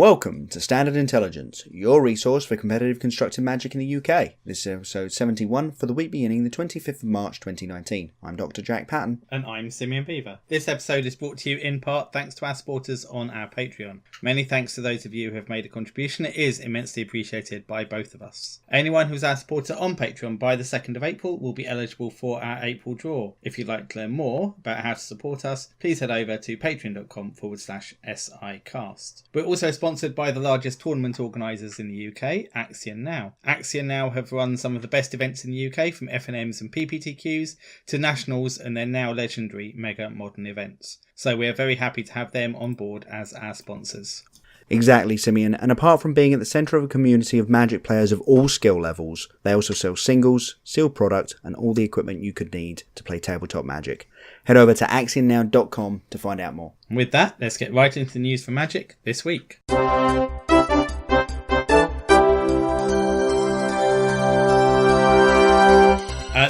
Welcome to Standard Intelligence, your resource for competitive constructed Magic in the UK. This is episode 71 for the week beginning the 25th of March 2019. I'm Dr. Jack Patton. And I'm Simeon Beaver. This episode is brought to you in part thanks to our supporters on our Patreon. Many thanks to those of you who have made a contribution. It is immensely appreciated by both of us. Anyone who's our supporter on Patreon by the 2nd of April will be eligible for our April draw. If you'd like to learn more about how to support us, please head over to patreon.com/SIcast. We're also sponsored by the largest tournament organisers in the UK, Axion Now. Axion Now have run some of the best events in the UK, from FNMs and PPTQs to Nationals and their now legendary Mega Modern events. So we're very happy to have them on board as our sponsors. Exactly, Simeon, and apart from being at the centre of a community of Magic players of all skill levels, they also sell singles, sealed product, and all the equipment you could need to play tabletop Magic. Head over to axionnow.com to find out more. With that, let's get right into the news for Magic this week.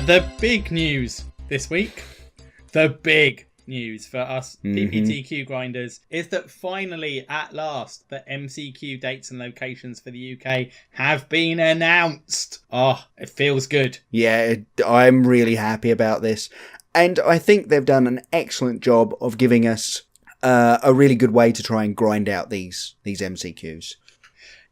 The big news this week, the big news for us PPTQ grinders, is that finally, at last, the MCQ dates and locations for the UK have been announced. Oh, it feels good. Yeah, I'm really happy about this. And I think they've done an excellent job of giving us a really good way to try and grind out these MCQs.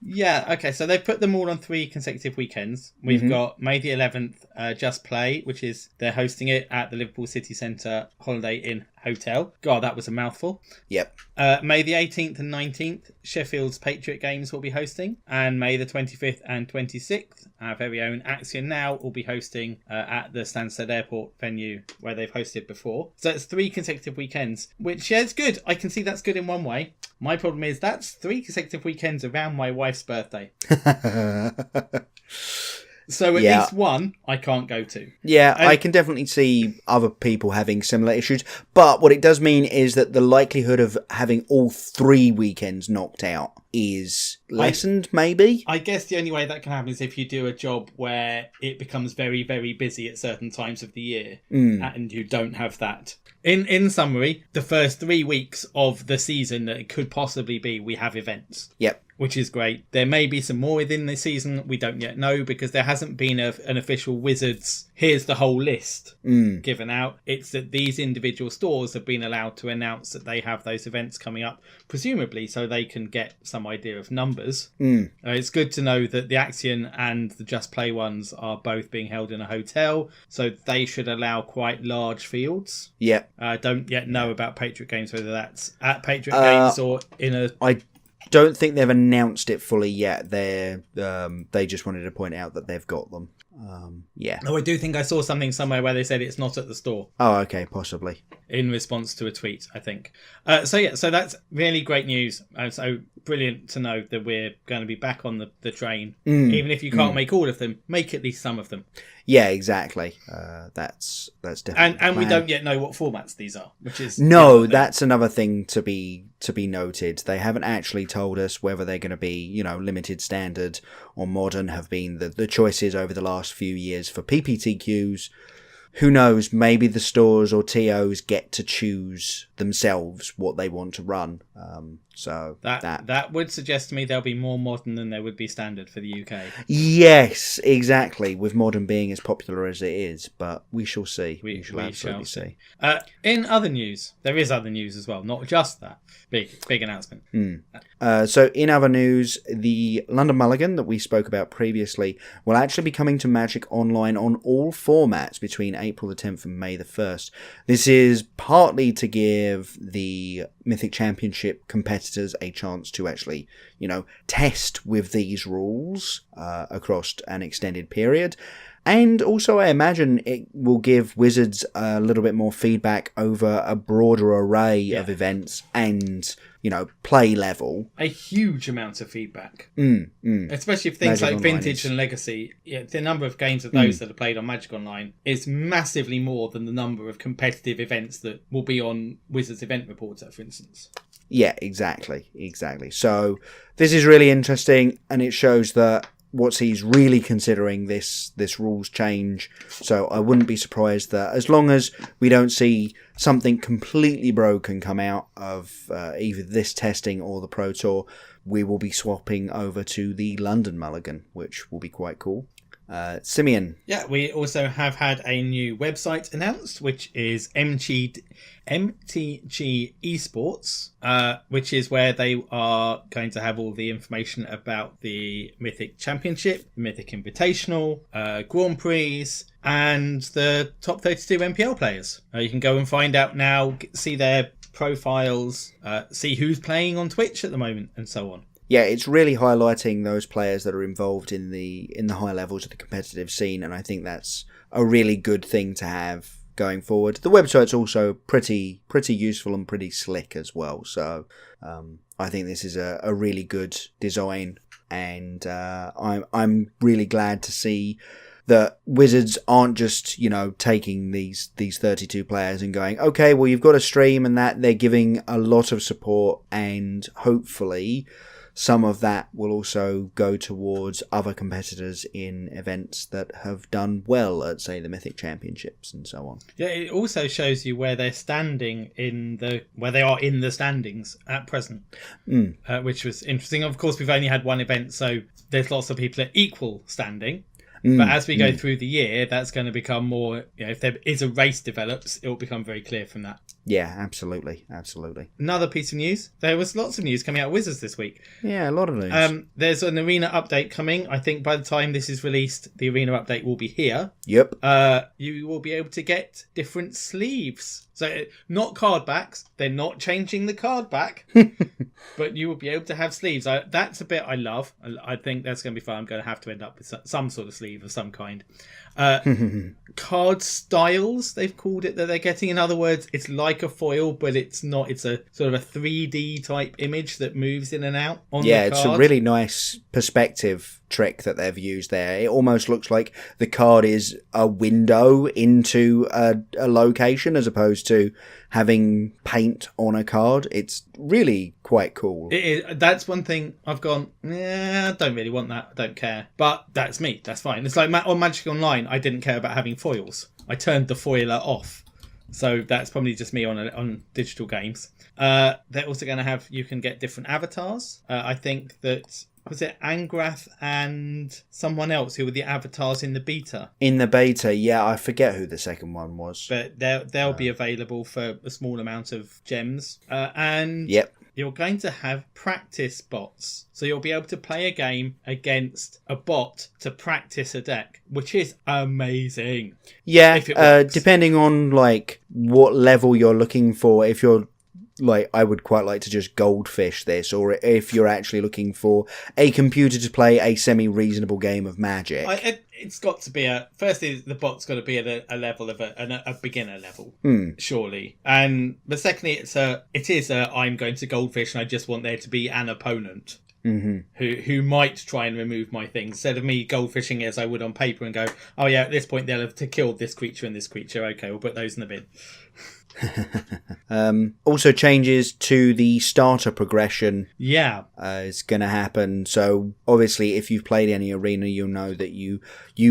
Yeah, okay, so they've put them all on 3 consecutive weekends. We've got May the 11th, Just Play, which is they're hosting it at the Liverpool City Centre Holiday Inn Hotel. God, that was a mouthful. Yep. May the 18th and 19th, Sheffield's Patriot Games will be hosting. And May the 25th and 26th, our very own Axion Now will be hosting at the Stansted Airport venue where they've hosted before. So it's 3 consecutive weekends, which is good. I can see that's good in one way. My problem is that's 3 consecutive weekends around my wife's birthday. So at least one I can't go to. Yeah, I can definitely see other people having similar issues. But what it does mean is that the likelihood of having all 3 weekends knocked out is lessened, maybe? I guess the only way that can happen is if you do a job where it becomes very, very busy at certain times of the year and you don't have that. In summary, the first 3 weeks of the season that it could possibly be, we have events. Yep. Which is great. There may be some more within the season. We don't yet know because there hasn't been an official Wizards, here's the whole list given out. It's that these individual stores have been allowed to announce that they have those events coming up, presumably so they can get some idea of numbers. It's good to know that the Axion and the Just Play ones are both being held in a hotel, so they should allow quite large fields. Yep. I don't yet know about Patriot Games, whether that's at Patriot Games or in a... I don't think they've announced it fully yet. They just wanted to point out that they've got them. Yeah. Oh, I do think I saw something somewhere where they said it's not at the store. Oh, okay, possibly. In response to a tweet, I think. So that's really great news. So brilliant to know that we're going to be back on the train. Even if you can't make all of them, make at least some of them. Yeah, exactly. That's definitely. And we don't yet know what formats these are, which is that's another thing to be noted. They haven't actually told us whether they're going to be, limited, standard, or modern. Have been the choices over the last few years for PPTQs. Who knows? Maybe the stores or TOs get to choose themselves what they want to run. So that would suggest to me there'll be more modern than there would be standard for the UK. Yes, exactly. With modern being as popular as it is, but we shall see. We shall absolutely see. In other news, there is other news as well, not just that big announcement. So in other news, the London Mulligan that we spoke about previously will actually be coming to Magic Online on all formats between April the 10th and May the 1st. This is partly to give the Mythic Championship competitors a chance to actually, test with these rules across an extended period. And also, I imagine it will give Wizards a little bit more feedback over a broader array of events and, play level. A huge amount of feedback. Especially if things Magic like Vintage and Legacy, the number of games of those that are played on Magic Online is massively more than the number of competitive events that will be on Wizards Event Reporter, for instance. Yeah, exactly. So this is really interesting, and it shows that he's really considering this rules change. So I wouldn't be surprised that as long as we don't see something completely broken come out of either this testing or the Pro Tour, we will be swapping over to the London Mulligan, which will be quite cool. Simeon. Yeah, we also have had a new website announced, which is MTG Esports, which is where they are going to have all the information about the Mythic Championship, Mythic Invitational, Grand Prix, and the top 32 MPL players. You can go and find out now, see their profiles, see who's playing on Twitch at the moment, and so on. Yeah, it's really highlighting those players that are involved in the high levels of the competitive scene, and I think that's a really good thing to have going forward. The website's also pretty useful and pretty slick as well, so I think this is a really good design, and I'm really glad to see that Wizards aren't just, taking these 32 players and going, okay, well, you've got a stream and that. They're giving a lot of support, and hopefully some of that will also go towards other competitors in events that have done well at, say, the Mythic Championships and so on. Yeah, it also shows you where they're standing where they are in the standings at present, which was interesting. Of course, we've only had one event, so there's lots of people at equal standing. But as we go through the year, that's going to become more, if there is a race develops, it will become very clear from that. Yeah, absolutely. Another piece of news. There was lots of news coming out of Wizards this week. Yeah, a lot of news. There's an arena update coming. I think by the time this is released, the arena update will be here. Yep. You will be able to get different sleeves. So not card backs. They're not changing the card back. But you will be able to have sleeves. That's a bit I love. I think that's going to be fun. I'm going to have to end up with some sort of sleeve of some kind. Card styles, they've called it, that they're getting. In other words, it's like a foil, but it's not. It's a sort of a 3D type image that moves in and out on the card. Yeah, it's a really nice perspective trick that they've used there. It almost looks like the card is a window into a location as opposed to having paint on a card. It's really quite cool. It is. That's one thing I've gone, I don't really want that. I don't care. But that's me. That's fine. It's like on Magic Online, I didn't care about having foils. I turned the foiler off. So that's probably just me on digital games. They're also going to have, you can get different avatars. I think that, was it Angrath and someone else who were the avatars in the beta? In the beta, yeah, I forget who the second one was. But they'll be available for a small amount of gems. And yep. You're going to have practice bots. So you'll be able to play a game against a bot to practice a deck, which is amazing. Yeah, depending on what level you're looking for. If you're I would quite like to just goldfish this, or if you're actually looking for a computer to play a semi-reasonable game of Magic. It's got to be firstly, the bot's got to be at a level of a beginner level, surely. But secondly, it is I'm going to goldfish and I just want there to be an opponent. Mm-hmm. Who might try and remove my things, instead of me goldfishing as I would on paper and go, oh yeah, at this point they'll have to kill this creature and this creature. Okay, we'll put those in the bin. Also changes to the starter progression. Yeah, is going to happen. So obviously, if you've played any arena, you'll know that you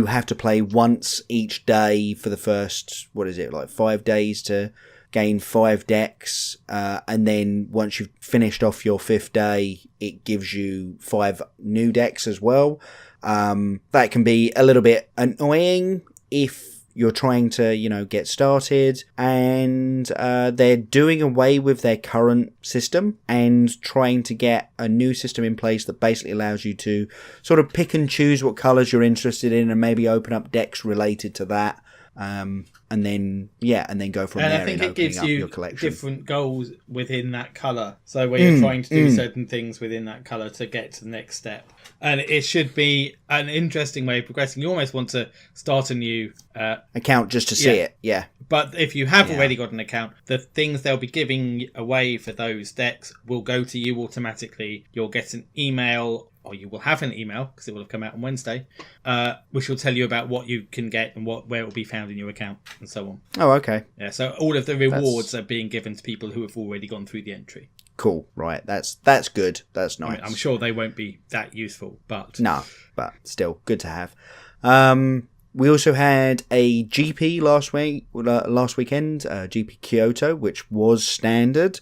have to play once each day for the first 5 days to gain 5 decks, and then once you've finished off your 5th day, it gives you 5 new decks as well. That can be a little bit annoying if you're trying to, get started, and they're doing away with their current system and trying to get a new system in place that basically allows you to sort of pick and choose what colours you're interested in and maybe open up decks related to that. And then go from there. And I think it gives you your collection. Different goals within that colour. So where you're trying to do certain things within that colour to get to the next step. And it should be an interesting way of progressing. You almost want to start a new account just to see it. Yeah. But if you have already got an account, the things they'll be giving away for those decks will go to you automatically. You'll get an email, or you will have an email, because it will have come out on Wednesday, which will tell you about what you can get and where it will be found in your account and so on. Oh, okay. Yeah, so all of the rewards are being given to people who have already gone through the entry. Cool, right. That's good. That's nice. I'm sure they won't be that useful, but... No, but still, good to have. We also had a GP last weekend, GP Kyoto, which was standard.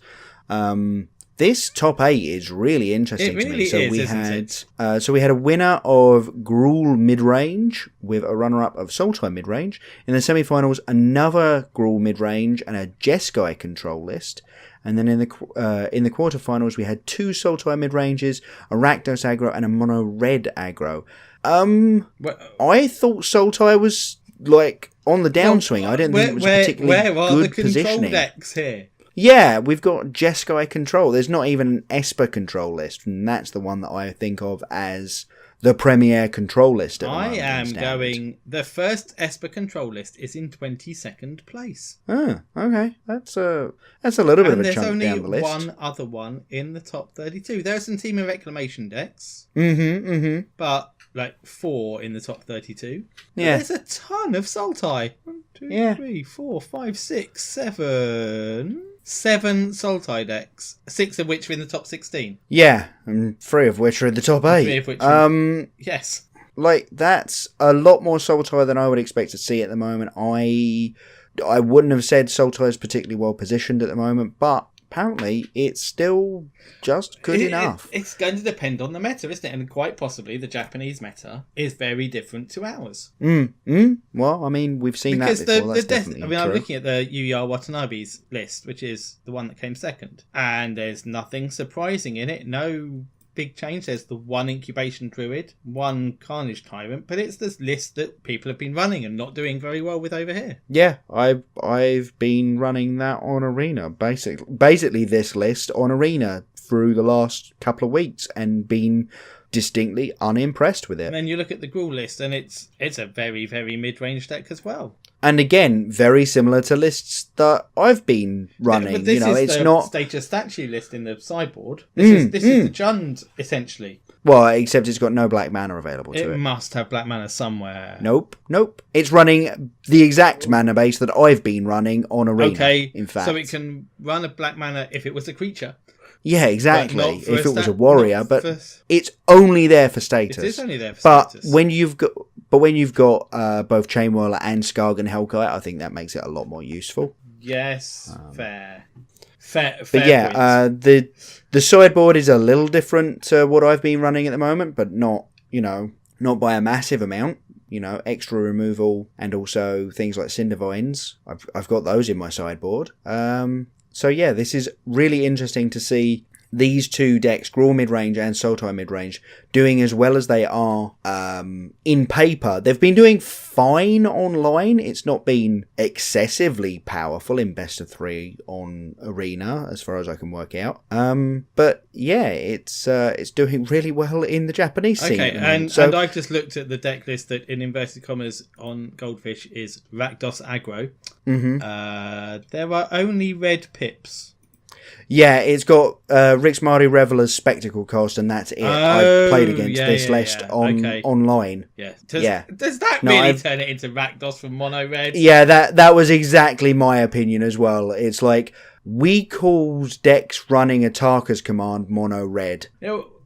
This top 8 is really interesting It to me. really So is, we isn't had so we had a winner of Gruul mid-range with a runner-up of Sultai mid-range. In the semi-finals, another Gruul mid-range and a Jeskai control list. And then in the quarterfinals, we had 2 Sultai mid-ranges, a Rakdos aggro, and a Mono Red aggro. I thought Sultai was like on the downswing. I didn't think it was particularly where are good the control positioning. decks here? Yeah, we've got Jeskai control. There's not even an Esper control list, and that's the one that I think of as the premier control list at the moment. I am going. The first Esper control list is in 22nd place. Oh, okay. That's a little bit of a chunk down the list. There's only one other one in the top 32. There are some Team of Reclamation decks. But like 4 in the top 32. Yeah. There's a ton of Sultai. 1, 2, 3, 4, 5, 6, 7. 7 Sultai decks, 6 of which are in the top 16. Yeah, and 3 of which are in the top 8. 3 of which are... Yes. Like, that's a lot more Sultai than I would expect to see at the moment. I wouldn't have said Sultai is particularly well positioned at the moment, but apparently it's still just good enough. It's going to depend on the meta, isn't it? And quite possibly the Japanese meta is very different to ours. Well, I mean, we've seen that before. That's definitely true. I'm looking at the Yuya Watanabe's list, which is the one that came second. And there's nothing surprising in it. No big change. There's the 1 Incubation Druid, 1 Carnage Tyrant, but it's this list that people have been running and not doing very well with over here. Yeah, I've been running that on Arena, basically this list on Arena through the last couple of weeks and been distinctly unimpressed with it. And then you look at the Gruul list and it's a very, very mid-range deck as well. And again, very similar to lists that I've been running. But this is it's the not Status Statue list in the sideboard. This is the Jund, essentially. Well, except it's got no black mana available to it. It must have black mana somewhere. Nope. It's running the exact mana base that I've been running on Arena. Okay, in fact. So it can run a black mana if it was a creature. Yeah, exactly. If it was a warrior, but it's only there for status. It is only there for status. But when you've got both Chain Whirler and Skargan Hellkite, I think that makes it a lot more useful. Yes, fair. But yeah, the sideboard is a little different to what I've been running at the moment, but not by a massive amount. Extra removal and also things like Cinder Vines. I've got those in my sideboard. So yeah, this is really interesting to see these 2 decks, Gruul mid-range and Sultai mid-range, doing as well as they are in paper. They've been doing fine online. It's not been excessively powerful in best of 3 on Arena, as far as I can work out. But yeah, it's doing really well in the Japanese scene. Okay, and I've just looked at the deck list that, in inverted commas, on Goldfish is Rakdos aggro. There are only red pips. Yeah, it's got Rixmari Reveler's Spectacle cost, and that's it. I've played against this list online. Yeah. Does that really turn it into Rakdos from Mono Red? Yeah, that was exactly my opinion as well. It's like, we called decks running Ataka's command Mono Red.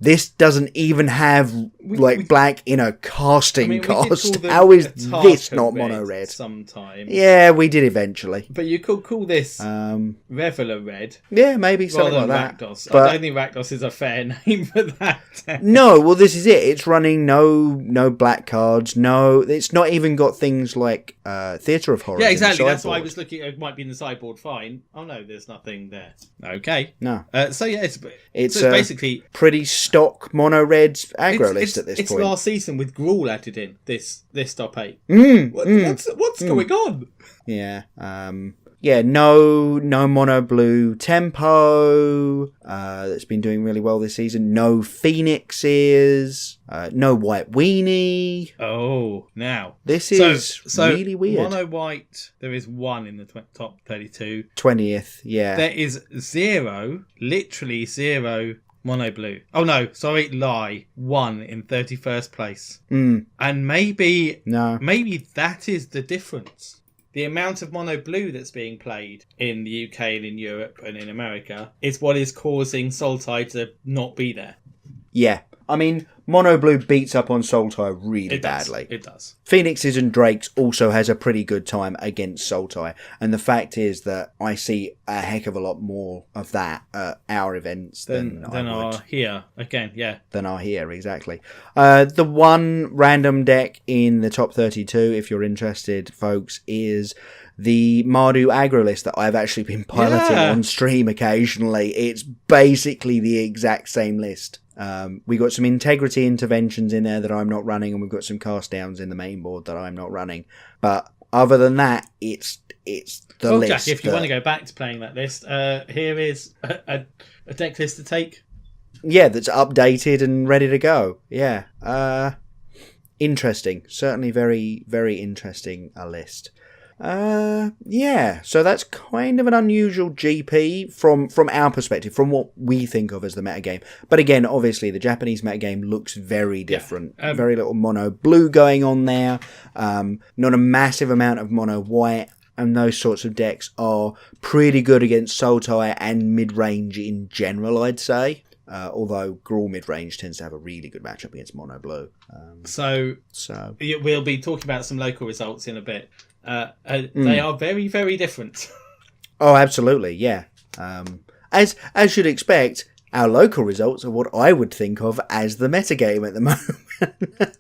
This doesn't even have black in a casting cost. How is this not mono red? Sometimes. Yeah, we did eventually. But you could call this Reveler Red. Yeah, maybe something like that. Rakdos. But I don't think Rakdos is a fair name for that. No, well, this is it. It's running no black cards. No, it's not even got things like Theatre of Horror. Yeah, exactly. That's why I was looking. It might be in the sideboard. Fine. Oh no, there's nothing there. Okay. No. So yeah, it's basically pretty stock mono red aggro list at this point. It's last season with Gruul added in this top 8. What's going on? Yeah. Yeah, no mono blue tempo. That's been doing really well this season. No phoenixes. No white weenie. Oh, now this is really weird. Mono white. There is 1 in the top 32. 20th. Yeah. There is 0. Literally 0. Mono blue. Oh no, sorry, lie. 1 in 31st place. And maybe that is the difference. The amount of mono blue that's being played in the UK and in Europe and in America is what is causing Sultai to not be there. Yeah. I mean, Mono Blue beats up on Sultai really badly. It does. Phoenixes and Drakes also has a pretty good time against Sultai. And the fact is that I see a heck of a lot more of that at our events than are here. Again, yeah. Than are here, exactly. The one random deck in the top 32, if you're interested, folks, is the Mardu aggro list that I've actually been piloting on stream occasionally. It's basically the exact same list. We got some integrity interventions in there that I'm not running, and we've got some cast downs in the main board that I'm not running. But other than that, it's the list. Jack, if you want to go back to playing that list, here is a deck list to take. Yeah, that's updated and ready to go. Yeah. Interesting. Certainly very, very interesting a list. Yeah, so that's kind of an unusual GP from our perspective, from what we think of as the metagame. But again, obviously, the Japanese metagame looks very different. Very little mono blue going on there. Not a massive amount of mono white. And those sorts of decks are pretty good against Sultai and mid-range in general, I'd say. Although Gruul mid-range tends to have a really good matchup against mono blue. So we'll be talking about some local results in a bit. They are very, very different. Oh, absolutely, yeah. As you'd expect, our local results are what I would think of as the metagame at the moment.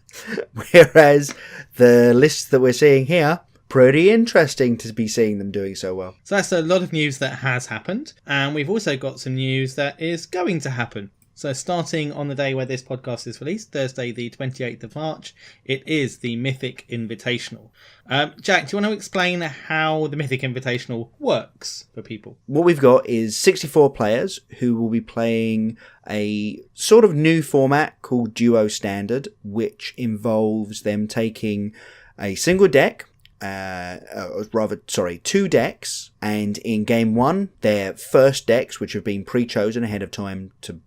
Whereas the lists that we're seeing here, pretty interesting to be seeing them doing so well. So that's a lot of news that has happened. And we've also got some news that is going to happen. So starting on the day where this podcast is released, Thursday the 28th of March, it is the Mythic Invitational. Jack, do you want to explain how the Mythic Invitational works for people? What we've got is 64 players who will be playing a sort of new format called Duo Standard, which involves them taking a single deck, two decks, and in game one, their first decks, which have been pre-chosen ahead of time to,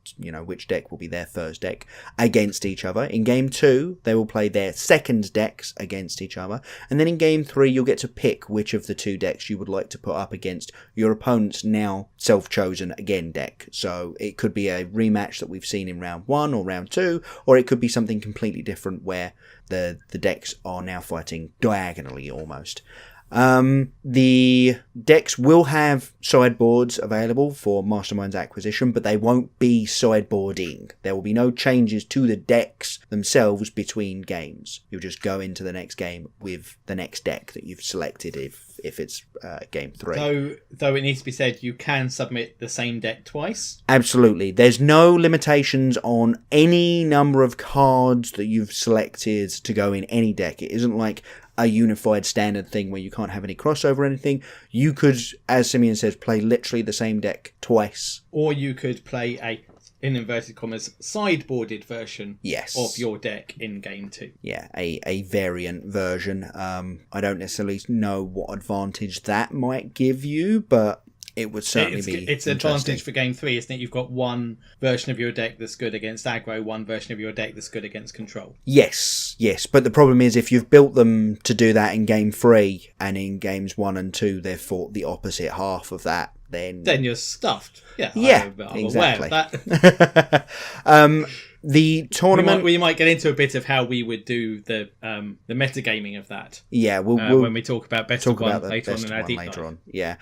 which deck will be their first deck, against each other. In game two, they will play their second decks against each other. And then in game three, you'll get to pick which of the two decks you would like to put up against your opponent's now self-chosen again deck. So it could be a rematch that we've seen in round one or round two, or it could be something completely different where the decks are now fighting diagonally almost. The decks will have sideboards available for Mastermind's acquisition, but they won't be sideboarding. There will be no changes to the decks themselves between games. You'll just go into the next game with the next deck that you've selected if it's game three. Though it needs to be said, you can submit the same deck twice. Absolutely. There's no limitations on any number of cards that you've selected to go in any deck. It isn't like a unified standard thing where you can't have any crossover or anything. You could, as Simeon says, play literally the same deck twice. Or you could play a, in inverted commas, sideboarded version of your deck in game two. Yeah, a variant version. I don't necessarily know what advantage that might give you, but it would certainly be It's an advantage for game three, isn't it? You've got one version of your deck that's good against aggro, one version of your deck that's good against control. Yes. But the problem is if you've built them to do that in game three, and in games 1 and 2 they've fought the opposite half of that, then you're stuffed. I'm exactly. aware of that. The tournament... We might get into a bit of how we would do the metagaming of that. Yeah, we'll when we talk about best of one later on in our deep dive. Yeah.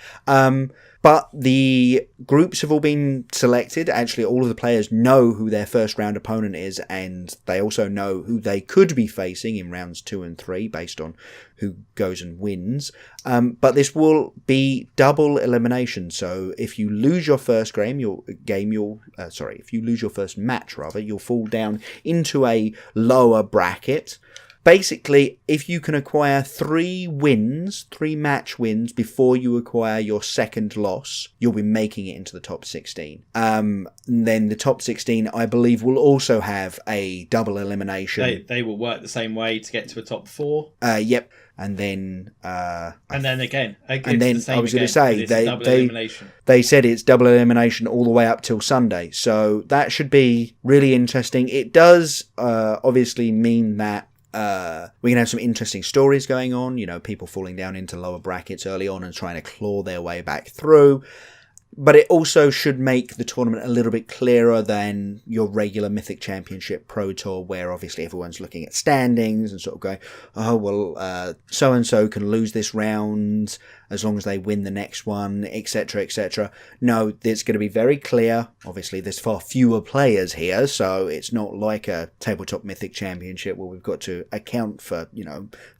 But the groups have all been selected. Actually, all of the players know who their first round opponent is, and they also know who they could be facing in rounds 2 and 3 based on who goes and wins. But this will be double elimination. So if you lose your first if you lose your first match, you'll fall down into a lower bracket. Basically, if you can acquire 3 match wins before you acquire your second loss, you'll be making it into the top 16. Then the top 16, I believe, will also have a double elimination. They will work the same way to get to a top 4. Yep. And then I was going to say they said it's double elimination all the way up till Sunday, so that should be really interesting. It does obviously mean that we can have some interesting stories going on, people falling down into lower brackets early on and trying to claw their way back through. But it also should make the tournament a little bit clearer than your regular Mythic Championship Pro Tour, where obviously everyone's looking at standings and sort of going, oh, well, so-and-so can lose this round as long as they win the next one, etc., etc. No, it's going to be very clear. Obviously, there's far fewer players here, so it's not like a Tabletop Mythic Championship where we've got to account for,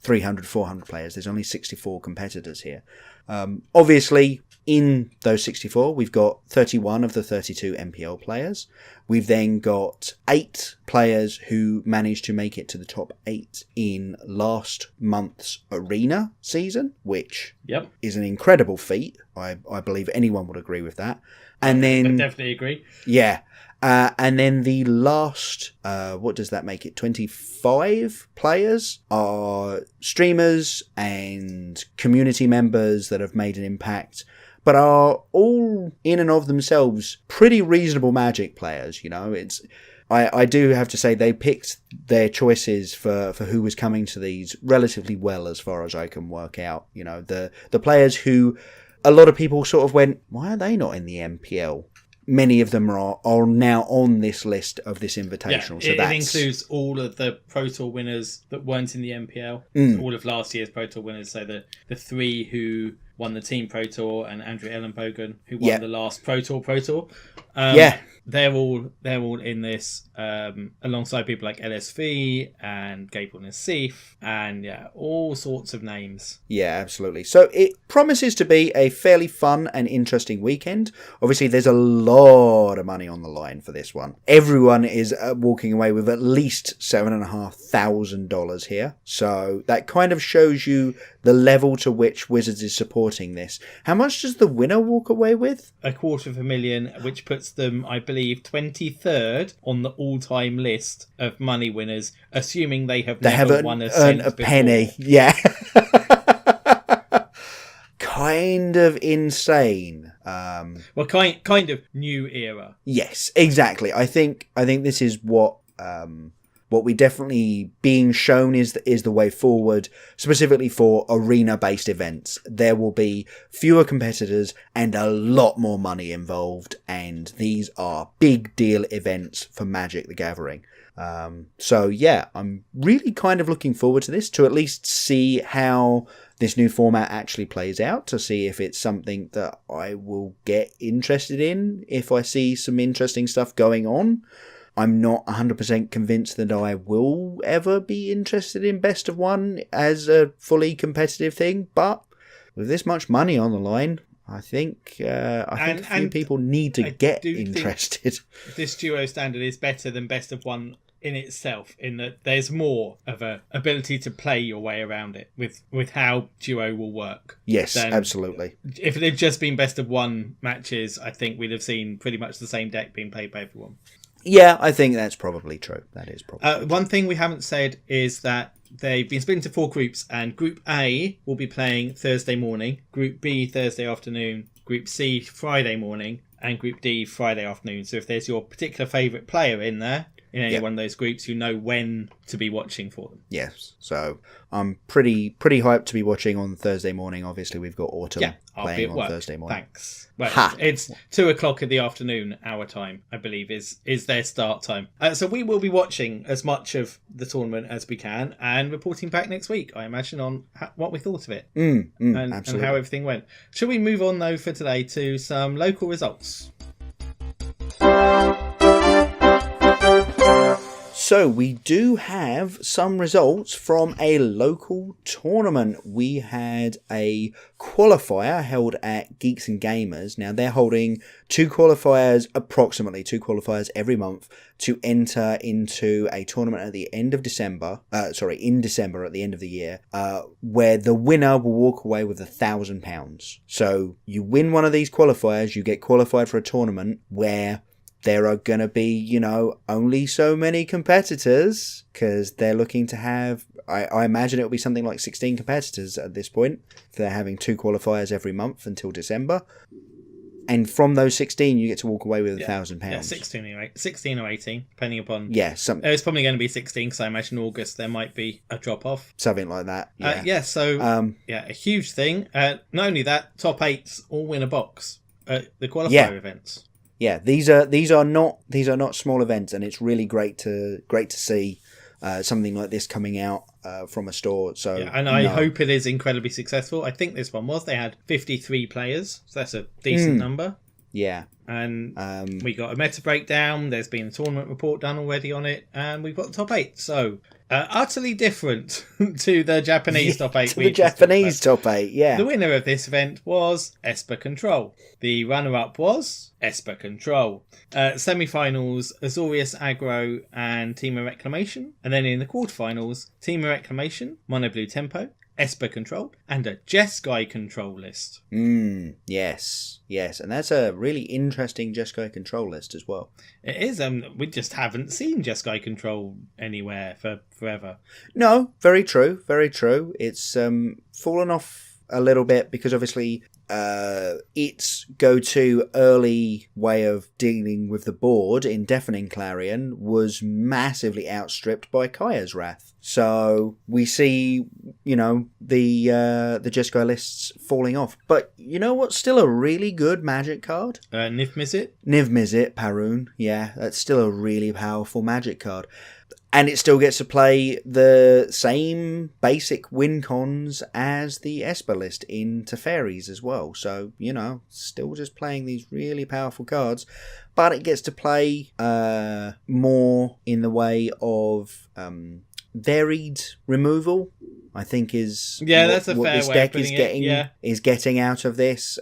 300, 400 players. There's only 64 competitors here. Obviously, in those 64, we've got 31 of the 32 MPL players. We've then got 8 players who managed to make it to the top 8 in last month's arena season, which is an incredible feat. I believe anyone would agree with that. And then I definitely agree. Yeah. And then the last, what does that make it? 25 players are streamers and community members that have made an impact, but are all in and of themselves pretty reasonable Magic players. I do have to say they picked their choices for who was coming to these relatively well, as far as I can work out. The players who a lot of people sort of went, why are they not in the MPL? Many of them are now on this list of this invitational. Yeah, it includes all of the Pro Tour winners that weren't in the MPL. All of last year's Pro Tour winners. So the 3 who won the Team Pro Tour and Andrew Ellenbogen, who won the last Pro Tour. They're all in this alongside people like LSV and Gabriel Nassif and all sorts of names. Yeah, absolutely. So it promises to be a fairly fun and interesting weekend. Obviously, there's a lot of money on the line for this one. Everyone is walking away with at least $7,500 here. So that kind of shows you the level to which Wizards is supporting this. How much does the winner walk away with? $250,000, which puts them, I believe, 23rd on the all-time list of money winners, assuming they haven't won a cent before. Penny. Yeah. Kind of insane. Well, kind of new era. Yes, exactly. I think this is what we definitely being shown is the way forward, specifically for arena-based events. There will be fewer competitors and a lot more money involved, and these are big deal events for Magic the Gathering. So yeah, I'm really kind of looking forward to this, to at least see how this new format actually plays out, to see if it's something that I will get interested in, if I see some interesting stuff going on. I'm not 100% convinced that I will ever be interested in Best of One as a fully competitive thing, but with this much money on the line, I think a few people need to get interested. This duo standard is better than Best of One in itself, in that there's more of a ability to play your way around it with how duo will work. Yes, absolutely. If it had just been Best of One matches, I think we'd have seen pretty much the same deck being played by everyone. Yeah, I think that's probably true. That is probably true. One thing we haven't said is that they've been split into 4 groups, and Group A will be playing Thursday morning, Group B Thursday afternoon, Group C Friday morning, and Group D Friday afternoon. So if there's your particular favourite player in there, in any one of those groups, you know when to be watching for them. Yes, so I'm pretty hyped to be watching on Thursday morning. Obviously, we've got Autumn playing on Thursday morning. Thanks. Well, it's 2:00 in the afternoon, our time, I believe, is their start time. So we will be watching as much of the tournament as we can and reporting back next week, I imagine, on what we thought of it and how everything went. Shall we move on, though, for today to some local results? So we do have some results from a local tournament. We had a qualifier held at Geeks and Gamers. Now they're holding approximately two qualifiers every month to enter into a tournament at the end of December. In December at the end of the year, where the winner will walk away with £1,000. So you win one of these qualifiers, you get qualified for a tournament where there are going to be, only so many competitors, because they're looking to have, I imagine it'll be something like 16 competitors at this point, if they're having 2 qualifiers every month until December. And from those 16, you get to walk away with £1,000. Yeah, 16 or 18, depending upon... Yeah, it's probably going to be 16, because I imagine August there might be a drop-off. Something like that, a huge thing. Not only that, top 8s all win a box. at the qualifier events. Yeah, these are not small events, and it's really great to see something like this coming out from a store. So yeah, and I hope it is incredibly successful. I think this one was. They had 53 players, so that's a decent number. Yeah. And we got a meta breakdown. There's been a tournament report done already on it, and we've got the top 8. So utterly different to the Japanese top 8. To the Japanese top 8, yeah. The winner of this event was Esper Control. The runner-up was Esper Control. Semi-finals, Azorius Aggro and Team of Reclamation. And then in the quarterfinals, Team of Reclamation, Mono Blue Tempo, Esper Control, and a Jeskai Control list. Yes. And that's a really interesting Jeskai Control list as well. It is. We just haven't seen Jeskai Control anywhere for forever. No, very true. It's fallen off a little bit because obviously its go-to early way of dealing with the board in Deafening Clarion was massively outstripped by Kaya's Wrath. So we see, the Jeskai lists falling off. But you know what's still a really good Magic card? Niv Mizzet? Niv Mizzet, Parun. Yeah, that's still a really powerful Magic card. And it still gets to play the same basic win cons as the Esper list in Teferis as well. So, still just playing these really powerful cards. But it gets to play more in the way of varied removal, I think is that's a what fair this way deck of putting it. is getting out of this.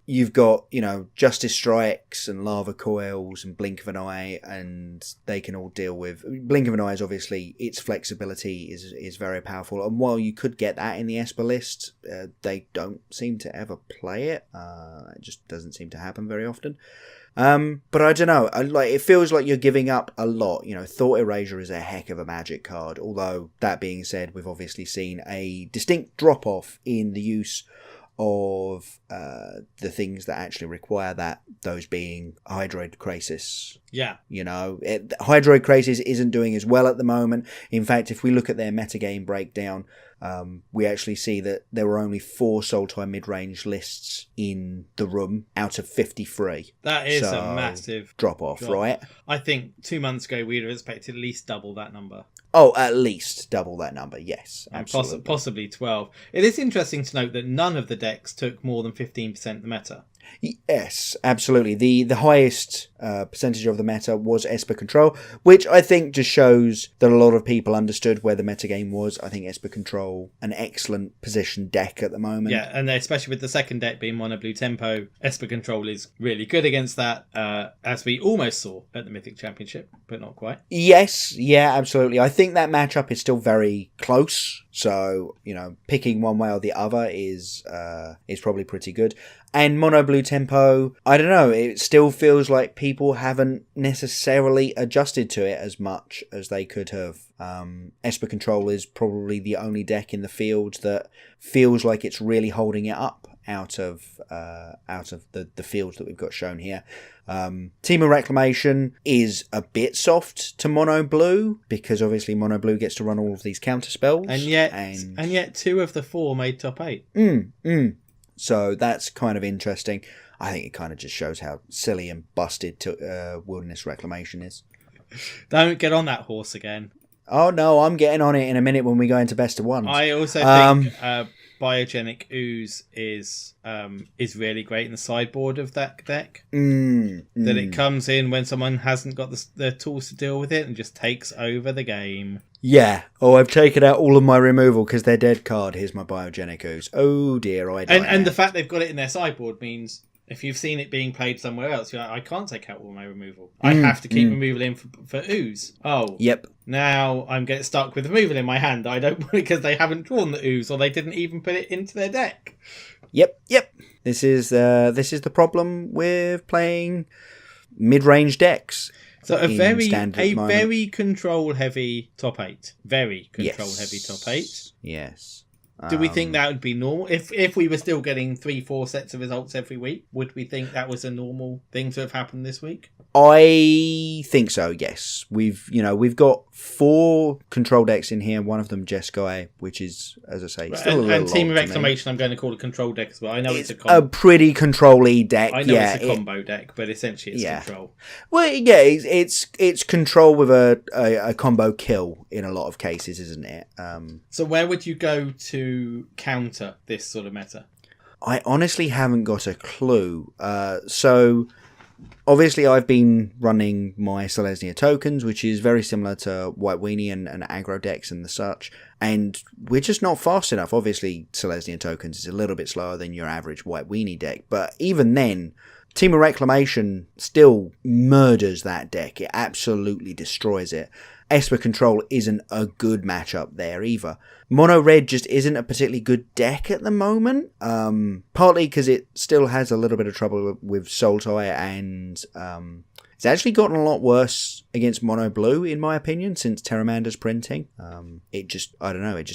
You've got Justice Strikes and Lava Coils and Blink of an Eye, and they can all deal with Blink of an Eye. Is obviously its flexibility is very powerful, and while you could get that in the Esper list, they don't seem to ever play it. It just doesn't seem to happen very often. But I don't know. It feels like you're giving up a lot. Thought Erasure is a heck of a Magic card. Although that being said, we've obviously seen a distinct drop off in the use of the things that actually require that. Those being Hydroid Krasis. Yeah. Hydroid Krasis isn't doing as well at the moment. In fact, if we look at their metagame breakdown, we actually see that there were only 4 Sultai mid-range lists in the room out of 53. That is a massive drop-off, right? I think 2 months ago we'd have expected at least double that number. Oh, at least double that number, yes. Absolutely. And possibly 12. It is interesting to note that none of the decks took more than 15% of the meta. Yes, absolutely. The highest percentage of the meta was Esper Control, which I think just shows that a lot of people understood where the metagame was. I think Esper Control, an excellent position deck at the moment. Yeah, and especially with the second deck being Mono Blue Tempo, Esper Control is really good against that, as we almost saw at the Mythic Championship, but not quite. Yes, yeah, absolutely. I think that matchup is still very close, so, picking one way or the other is probably pretty good. And Mono Blue Tempo, I don't know, it still feels like people haven't necessarily adjusted to it as much as they could have. Esper Control is probably the only deck in the field that feels like it's really holding it up out of the fields that we've got shown here. Team of Reclamation is a bit soft to Mono Blue because obviously Mono Blue gets to run all of these counter spells, and yet 2 of the 4 made top 8. So that's kind of interesting. I think it kind of just shows how silly and busted Wilderness Reclamation is. Don't get on that horse again. Oh no, I'm getting on it in a minute when we go into best of ones. I also think Biogenic Ooze is really great in the sideboard of that deck. That it comes in when someone hasn't got the tools to deal with it and just takes over the game. Yeah. Oh, I've taken out all of my removal because they're dead card. Here's my Biogenic Ooze. Oh dear, I died. And the fact they've got it in their sideboard means if you've seen it being played somewhere else, you're like, I can't take out all my removal. I have to keep removal in for Ooze. Oh. Yep. Now I'm getting stuck with removal in my hand. I don't want it because they haven't drawn the Ooze or they didn't even put it into their deck. Yep. This is the problem with playing mid-range decks. So a very control heavy top 8. Very control heavy top 8. Yes. Do we think that would be normal? If we were still getting 3-4 sets of results every week, would we think that was a normal thing to have happened this week? I think so, yes. We've got 4 control decks in here, one of them Jeskai, which is, as I say, still a little and Team odd of to Exclamation, I'm going to call a control deck as well. I know it's a pretty control-y deck. I know it's a combo deck, but essentially it's control. Well, yeah, it's control with a combo kill in a lot of cases, isn't it? So where would you go to counter this sort of meta? I honestly haven't got a clue. So obviously I've been running my Selesnya tokens, which is very similar to White Weenie and aggro decks and the such, and we're just not fast enough. Obviously Selesnya tokens is a little bit slower than your average White Weenie deck, but even then, Team of Reclamation still murders that deck. It absolutely destroys it. Esper Control isn't a good matchup there either. Mono Red just isn't a particularly good deck at the moment. Partly because it still has a little bit of trouble with Sultai, and it's actually gotten a lot worse against Mono Blue, in my opinion, since Terramander's printing. It just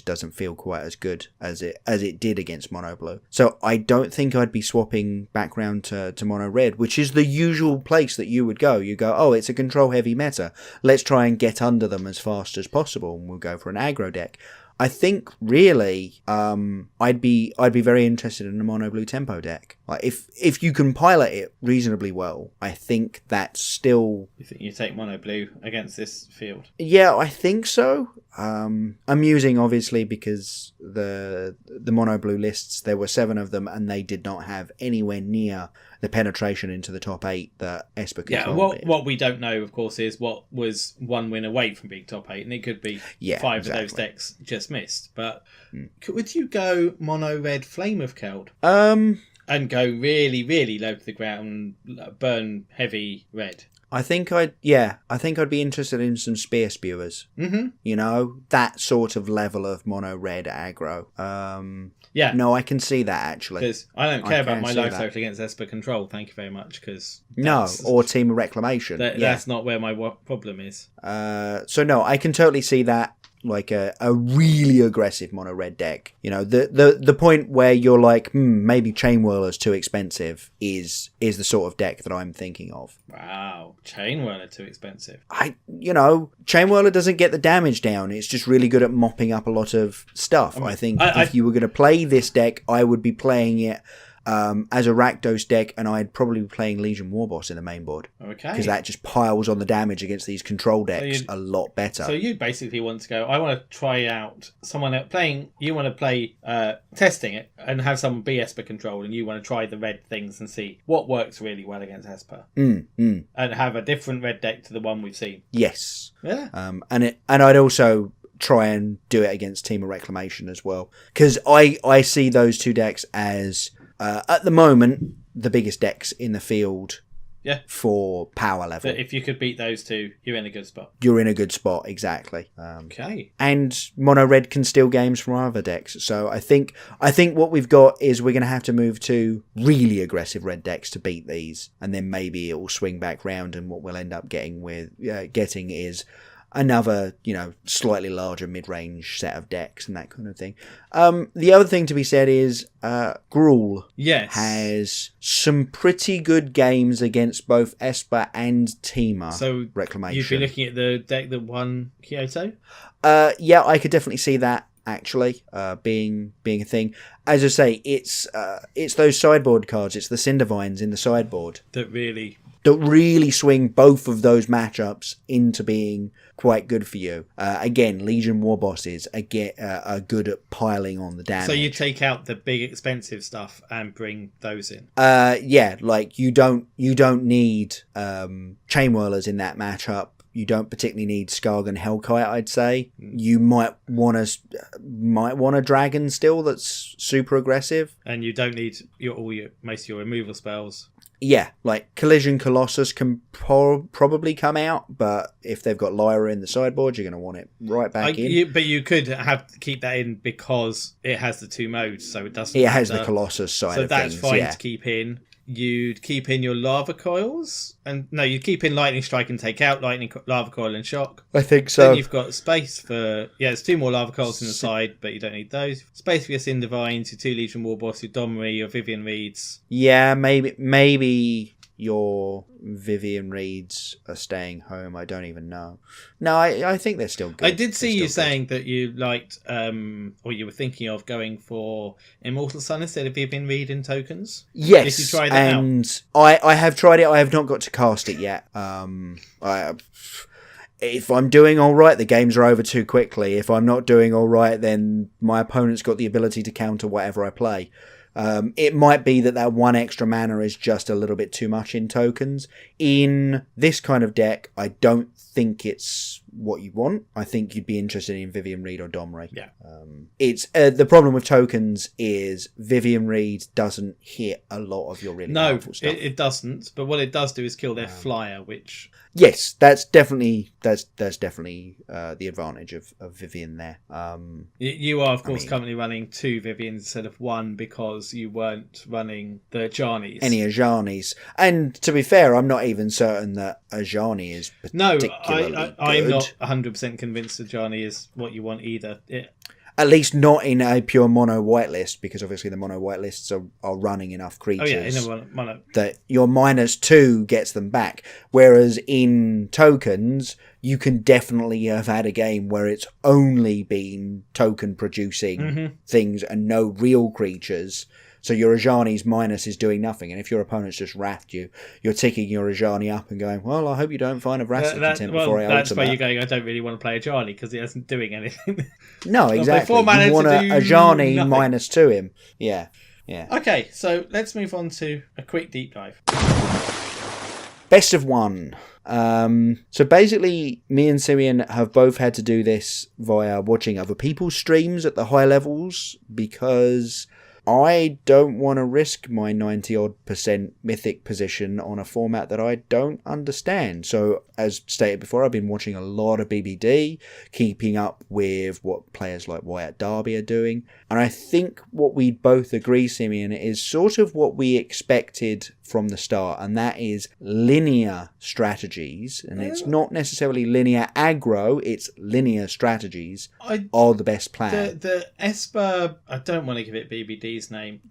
doesn't feel quite as good as it did against Mono Blue. So I don't think I'd be swapping back round to Mono Red, which is the usual place that you would go. You go, oh, it's a control heavy meta. Let's try and get under them as fast as possible, and we'll go for an aggro deck. I think really, I'd be very interested in a mono blue tempo deck. Like if you can pilot it reasonably well, I think that's still. You think you take mono blue against this field? Yeah, I think so. I'm using obviously because the mono blue lists, there were 7 of them, and they did not have anywhere near the penetration into the top 8 that Esper Control did. What we don't know, of course, is what was 1 win away from being top 8, and it could be 5 of those decks just missed. But would you go mono red Flame of Keld? And go really, really low to the ground, burn heavy red? I think I'd be interested in some Spear Spewers. Mm-hmm. That sort of level of mono red aggro. Yeah. No, I can see that actually. Because I don't care about my life total against Esper Control, thank you very much. Or Team of Reclamation. That's not where my problem is. So no, I can totally see that. Like a really aggressive mono red deck. The point where you're like, maybe Chain Whirler's too expensive is the sort of deck that I'm thinking of. Wow, Chain Whirler too expensive. Chain Whirler doesn't get the damage down. It's just really good at mopping up a lot of stuff. I think if you were going to play this deck, I would be playing it as a Rakdos deck, and I'd probably be playing Legion Warboss in the main board. Okay. Because that just piles on the damage against these control decks a lot better. So you basically want to go, I want to try out someone playing, you want to play testing it and have someone be Esper Control, and you want to try the red things and see what works really well against Esper. And have a different red deck to the one we've seen. Yes. Yeah. And I'd also try and do it against Team of Reclamation as well. Because I see those 2 decks as... at the moment, the biggest decks in the field for power level. But if you could beat those 2, you're in a good spot. You're in a good spot, exactly. Okay. And mono red can steal games from other decks. So I think what we've got is we're going to have to move to really aggressive red decks to beat these, and then maybe it will swing back round, and what we'll end up getting is another, slightly larger mid-range set of decks and that kind of thing. The other thing to be said is Gruul has some pretty good games against both Esper and Temur Reclamation. You'd be looking at the deck that won Kyoto? Yeah, I could definitely see that actually being a thing. As I say, it's those sideboard cards, it's the Cindervines in the sideboard that really swing both of those matchups into being quite good for you. Again, Legion Warbosses are good at piling on the damage. So you take out the big expensive stuff and bring those in. Like you don't need Chain Whirlers in that matchup. You don't particularly need Skargan Hellkite, I'd say. You might want a dragon still that's super aggressive. And you don't need most of your removal spells. Yeah, like Collision Colossus can probably come out, but if they've got Lyra in the sideboard, you're going to want it right back in. But you could keep that in because it has the 2 modes, so it doesn't. It has the Colossus side of things. So that's fine to keep in. You'd keep in your lava coils, and no, you'd keep in lightning strike and take out lava coil and shock. I think so. Then you've got space for there's 2 more lava coils in the side, but you don't need those. Space for your Sin Divines, your 2 Legion Warboss, your Domri, your Vivian Reeds. Yeah, maybe your Vivian Reeds are staying home. I don't even know. No, I think they're still good. I did see you saying that you liked, or you were thinking of going for Immortal Sun instead of Vivian Reed in tokens. Yes, did you try that out? I have tried it. I have not got to cast it yet. If I'm doing all right, the games are over too quickly. If I'm not doing all right, then my opponent's got the ability to counter whatever I play. It might be that 1 extra mana is just a little bit too much in tokens. In this kind of deck, I don't think it's what you want. I think you'd be interested in Vivian Reed or Domri. Yeah. It's the problem with tokens is Vivian Reed doesn't hit a lot of your really powerful stuff. No, it doesn't. But what it does do is kill their flyer, which... Yes, that's definitely the advantage of Vivian there. You are, of course, currently running 2 Vivians instead of 1 because you weren't running the Ajani's. Any Ajani's. And to be fair, I'm not even certain that Ajani is particularly good. I'm not 100% convinced Ajani is what you want either. At least not in a pure mono whitelist, because obviously the mono whitelists are running enough creatures in a mono. that your -2 gets them back. Whereas in tokens, you can definitely have had a game where it's only been token producing things and no real creatures. So your Ajani's minus is doing nothing, and if your opponent's just wrathed you, you're ticking your Ajani up and going, well, I hope you don't find a Vratic Contempt before I ultimate. That's where you're going, I don't really want to play Ajani because it isn't doing anything. No, exactly. You want a Ajani -2 him. Yeah. Okay, so let's move on to a quick deep dive. Best of 1. So basically, me and Simeon have both had to do this via watching other people's streams at the high levels because I don't want to risk my 90-odd% mythic position on a format that I don't understand. So, as stated before, I've been watching a lot of BBD, keeping up with what players like Wyatt Darby are doing. And I think what we both agree, Simeon, is sort of what we expected from the start, and that is linear strategies. And it's not necessarily linear aggro, it's linear strategies are the best plan. The Esper, I don't want to give it BBD's name.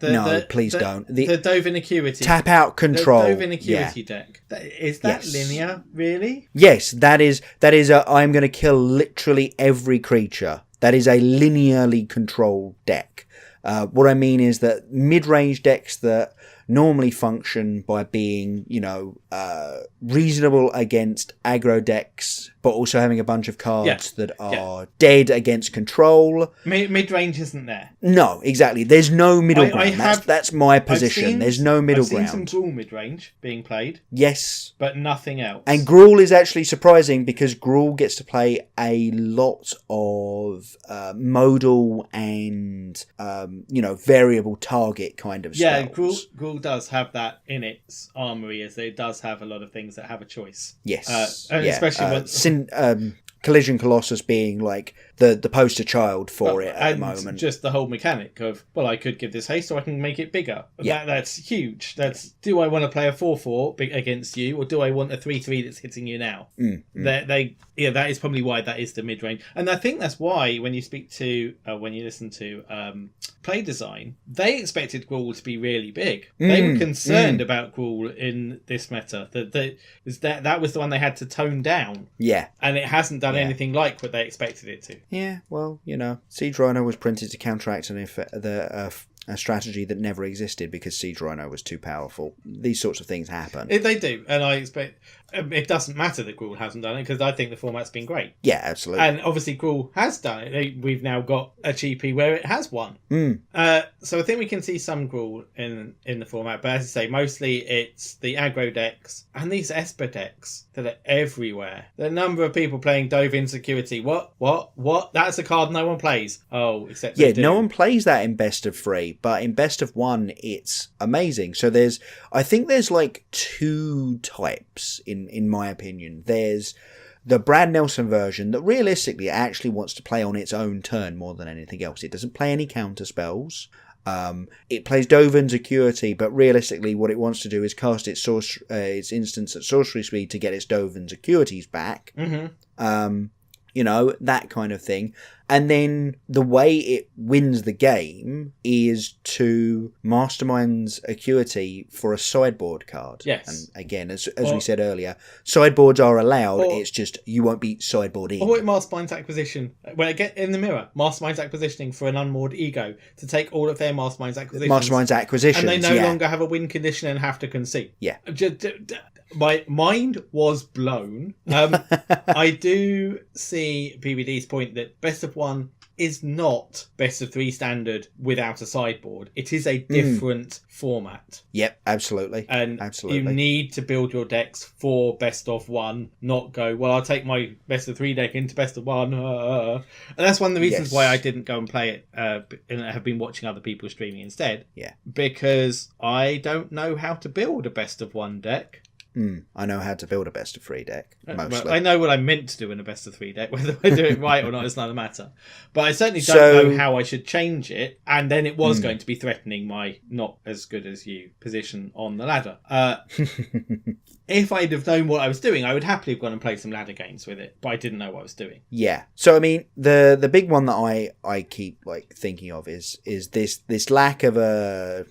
Please don't. The Dovin Acuity. Tap out control. The Dovin Acuity deck. Is that linear, really? Yes, that is I'm going to kill literally every creature. That is a linearly controlled deck. What I mean is that mid-range decks that normally function by being, reasonable against aggro decks, but also having a bunch of cards that are dead against control. Mid-range isn't there. No, exactly. There's no middle ground. That's my position. There's no middle ground. I've seen some Gruul mid-range being played. Yes. But nothing else. And Gruul is actually surprising because Gruul gets to play a lot of modal and, variable target kind of spells. Yeah, Gruul does have that in its armory, as it does have a lot of things that have a choice. Yes. Especially Collision Colossus being like the poster child for it at the moment. Just the whole mechanic of, I could give this haste or I can make it bigger. Yeah. That's huge. Do I want to play a 4/4 against you, or do I want a 3/3 that's hitting you now? That is probably why that is the mid-range. And I think that's why when you listen to play design, they expected Gruul to be really big. They were concerned about Gruul in this meta. That was the one they had to tone down. Yeah. And it hasn't done anything like what they expected it to. Yeah, well, Siege Rhino was printed to counteract a strategy that never existed because Siege Rhino was too powerful. These sorts of things happen. They do, and I expect it doesn't matter that Gruul hasn't done it because I think the format's been great. Yeah, absolutely. And obviously Gruul has done it. We've now got a GP where it has won. So I think we can see some Gruul in the format, but as I say, mostly it's the aggro decks and these Esper decks that are everywhere. The number of people playing Dove Insecurity. What? That's a card no one plays. Oh, except no one plays that in best of 3. way, but in best of one, it's amazing. So I think there's like two types in my opinion. There's the Brad Nelson version that realistically actually wants to play on its own turn more than anything else. It doesn't play any counter spells. It plays Dovin's Acuity, but realistically what it wants to do is cast its instance at sorcery speed to get its Dovin's Acuities back. That kind of thing. And then the way it wins the game is to Mastermind's Acuity for a sideboard card. Yes. And again, as we said earlier, sideboards are allowed, it's just you won't be sideboarding. Or Mastermind's Acquisition. When I get in the mirror, Mastermind's Acquisitioning for an Unmoored Ego to take all of their Mastermind's Acquisitions. And they no longer have a win condition and have to concede. Yeah. My mind was blown. I do see PBD's point that best of one is not best of three standard without a sideboard. It is a different format. Yep, absolutely. And you need to build your decks for best of one, not go, well, I'll take my best of three deck into best of one. And that's one of the reasons why I didn't go and play it and have been watching other people streaming instead. Yeah. Because I don't know how to build a best of one deck. I know how to build a best of three deck, mostly. Well, I know what I meant to do in a best of three deck. Whether I do it right or not is not a matter. But I certainly don't know how I should change it. And then it was going to be threatening my not as good as you position on the ladder. If I'd have known what I was doing, I would happily have gone and played some ladder games with it. But I didn't know what I was doing. Yeah. So, I mean, the big one that I keep thinking of is this lack of a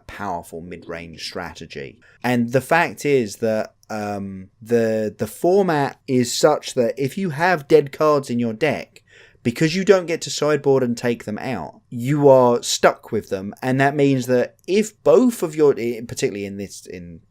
powerful mid-range strategy. And the fact is that the format is such that if you have dead cards in your deck, because you don't get to sideboard and take them out, you are stuck with them. And that means that if both of your, particularly in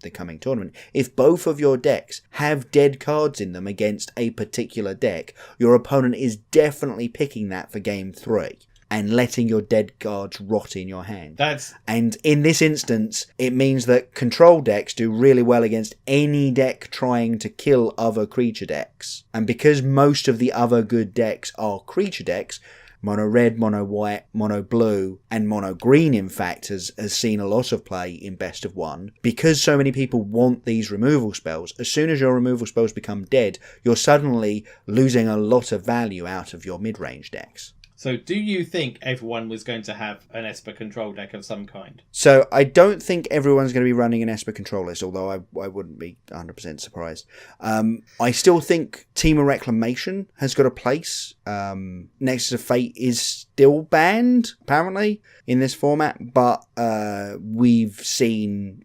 the coming tournament, if both of your decks have dead cards in them against a particular deck, your opponent is definitely picking that for game 3. And letting your dead cards rot in your hand. And in this instance, it means that control decks do really well against any deck trying to kill other creature decks. And because most of the other good decks are creature decks, mono red, mono white, mono blue, and mono green, in fact, has seen a lot of play in best of one. Because so many people want these removal spells, as soon as your removal spells become dead, you're suddenly losing a lot of value out of your mid-range decks. So do you think everyone was going to have an Esper control deck of some kind? So I don't think everyone's going to be running an Esper control list, although I wouldn't be 100% surprised. I still think Team of Reclamation has got a place. Nexus of Fate is still banned, apparently, in this format, but I've seen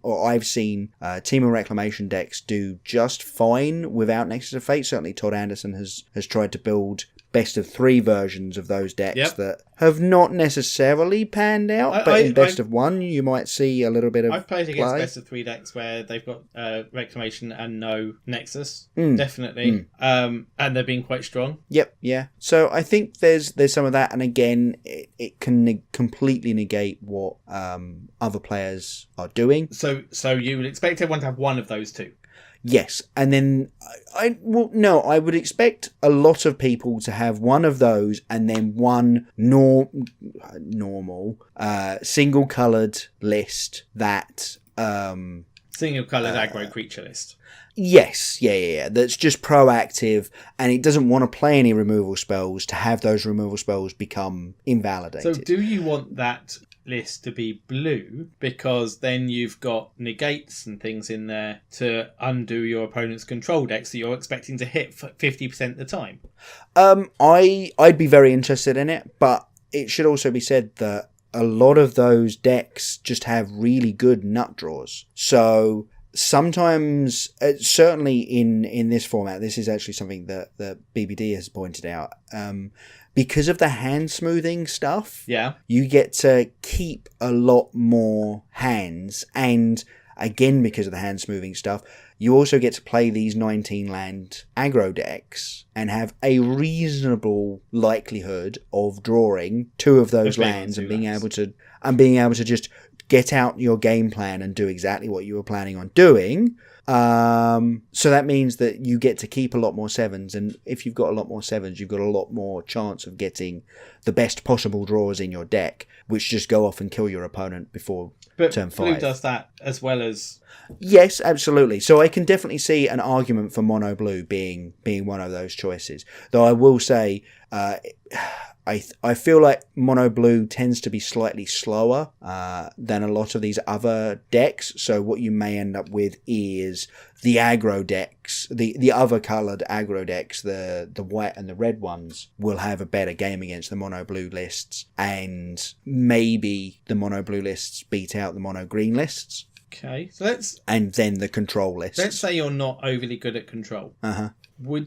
Team of Reclamation decks do just fine without Nexus of Fate. Certainly Todd Anderson has tried to build best of 3 versions of those decks that have not necessarily panned out, but in best of 1 you might see a little bit of I've played against best of 3 decks where they've got Reclamation and no Nexus, definitely, and they've been quite strong. Yep, yeah. So I think there's some of that, and again, it can completely negate what other players are doing. So you would expect everyone to have one of those two? Yes, and then I would expect a lot of people to have one of those and then one normal single-coloured list that... single-coloured aggro creature list. Yes, yeah. That's just proactive, and it doesn't want to play any removal spells to have those removal spells become invalidated. So do you want that list to be blue, because then you've got negates and things in there to undo your opponent's control decks that you're expecting to hit 50% of the time? I'd be very interested in it, but it should also be said that a lot of those decks just have really good nut draws. So sometimes, certainly in this format, this is actually something that BBD has pointed out, because of the hand smoothing stuff, you get to keep a lot more hands. And again, because of the hand smoothing stuff, you also get to play these 19 land aggro decks and have a reasonable likelihood of drawing 2 of those lands and being able to and being able to just get out your game plan and do exactly what you were planning on doing. So that means that you get to keep a lot more 7s, and if you've got a lot more 7s, you've got a lot more chance of getting the best possible draws in your deck, which just go off and kill your opponent before turn 5. Blue does that as well as... Yes, absolutely. So I can definitely see an argument for mono blue being one of those choices. Though I will say, I feel like mono blue tends to be slightly slower than a lot of these other decks. So what you may end up with is the aggro decks, the other coloured aggro decks, the white and the red ones, will have a better game against the mono blue lists, and maybe the mono blue lists beat out the mono green lists. Okay, so and then the control lists. Let's say you're not overly good at control. Uh-huh.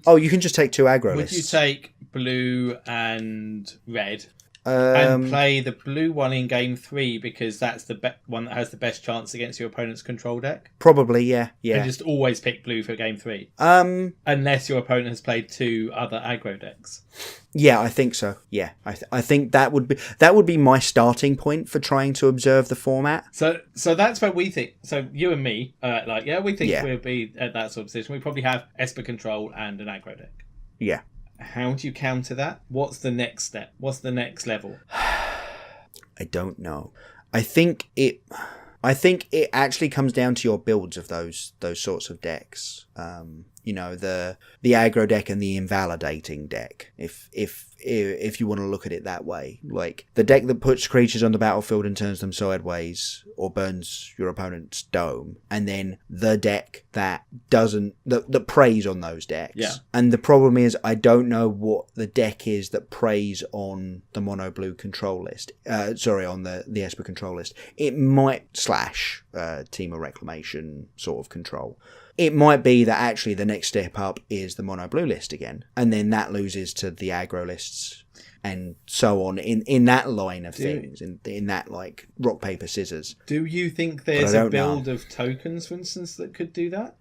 Oh, you can just take 2 aggro lists. Would you take blue and red and play the blue one in game 3 because that's the one that has the best chance against your opponent's control deck? Probably, yeah. And just always pick blue for game 3? Unless your opponent has played 2 other aggro decks. Yeah, I think so. Yeah, I think that would be my starting point for trying to observe the format. So that's where we think. So you and me, we think we'll be at that sort of position. We probably have Esper control and an aggro deck. Yeah. How do you counter that? What's the next step? What's the next level? I don't know. I think it actually comes down to your builds of those sorts of decks. The aggro deck and the invalidating deck. If you want to look at it that way, like the deck that puts creatures on the battlefield and turns them sideways or burns your opponent's dome, and then the deck that doesn't that preys on those decks. Yeah. And the problem is, I don't know what the deck is that preys on the mono blue control list. On the Esper control list. It might slash Team of Reclamation sort of control. It might be that actually the next step up is the mono blue list again, and then that loses to the aggro lists and so on in that line of things, in that like rock paper scissors. Do you think there's a build of tokens, for instance, that could do that?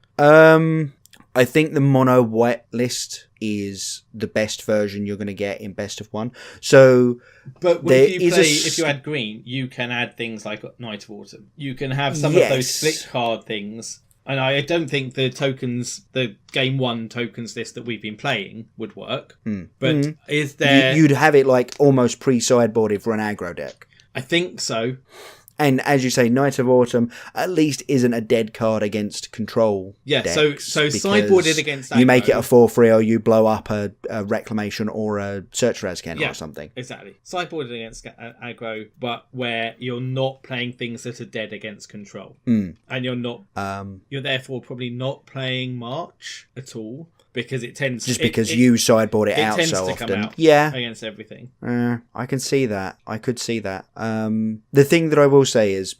I think the mono white list is the best version you're going to get in best of 1. So, but if you add green, you can add things like Night of Autumn. You can have some of those split card things. And I don't think the game 1 tokens list that we've been playing would work. But is there... You'd have it like almost pre-sideboarded for an aggro deck. I think so. And as you say, Night of Autumn at least isn't a dead card against control decks. So sideboarded against aggro. You make it a 4/3 or you blow up a Reclamation or a Search for Azcanta or something. Exactly. Sideboarded against aggro, but where you're not playing things that are dead against control. And you're not... you're therefore probably not playing March at all. Because it tends just because you sideboard it out so often. Come out against everything. I can see that. I could see that. The thing that I will say is,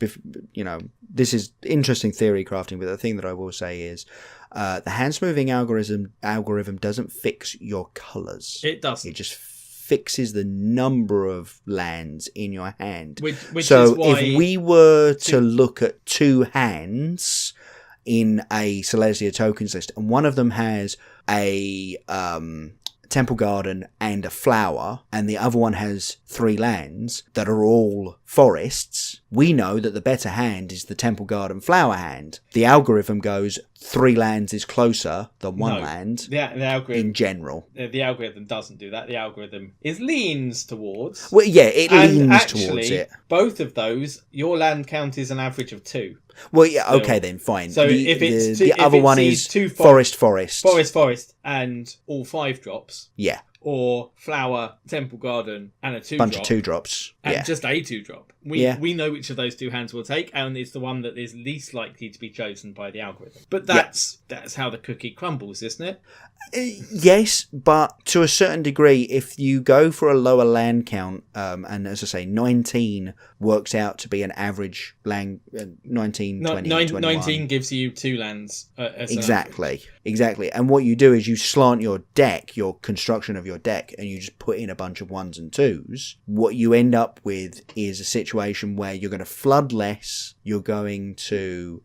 this is interesting theory crafting, but the thing that I will say is, the hand smoothing algorithm doesn't fix your colours. It doesn't. It just fixes the number of lands in your hand. Which so is why if we were to look at 2 hands in a Silesia tokens list, and one of them has a Temple Garden and a flower, and the other one has 3 lands that are all forests, we know that the better hand is the Temple Garden flower hand. The algorithm goes 3 lands is closer than 1 land the algorithm, in general. The algorithm doesn't do that. The algorithm leans towards... Well, yeah, it leans towards it. Both of those, your land count is an average of 2. Well, yeah, okay then, fine. So the other one is 2 forest, and all 5 drops. Yeah. Or flower, Temple Garden, and a 2-drop. Bunch of 2-drops. And just a 2-drop. We know which of those 2 hands we'll take, and it's the one that is least likely to be chosen by the algorithm. But that's how the cookie crumbles, isn't it? Yes, but to a certain degree, if you go for a lower land count, and as I say, 19 works out to be an average land, 19, 20, 21. 19 gives you 2 lands. Exactly. And what you do is you slant your deck, your construction of your deck, and you just put in a bunch of 1s and 2s. What you end up with is a situation where you're going to flood less, you're going to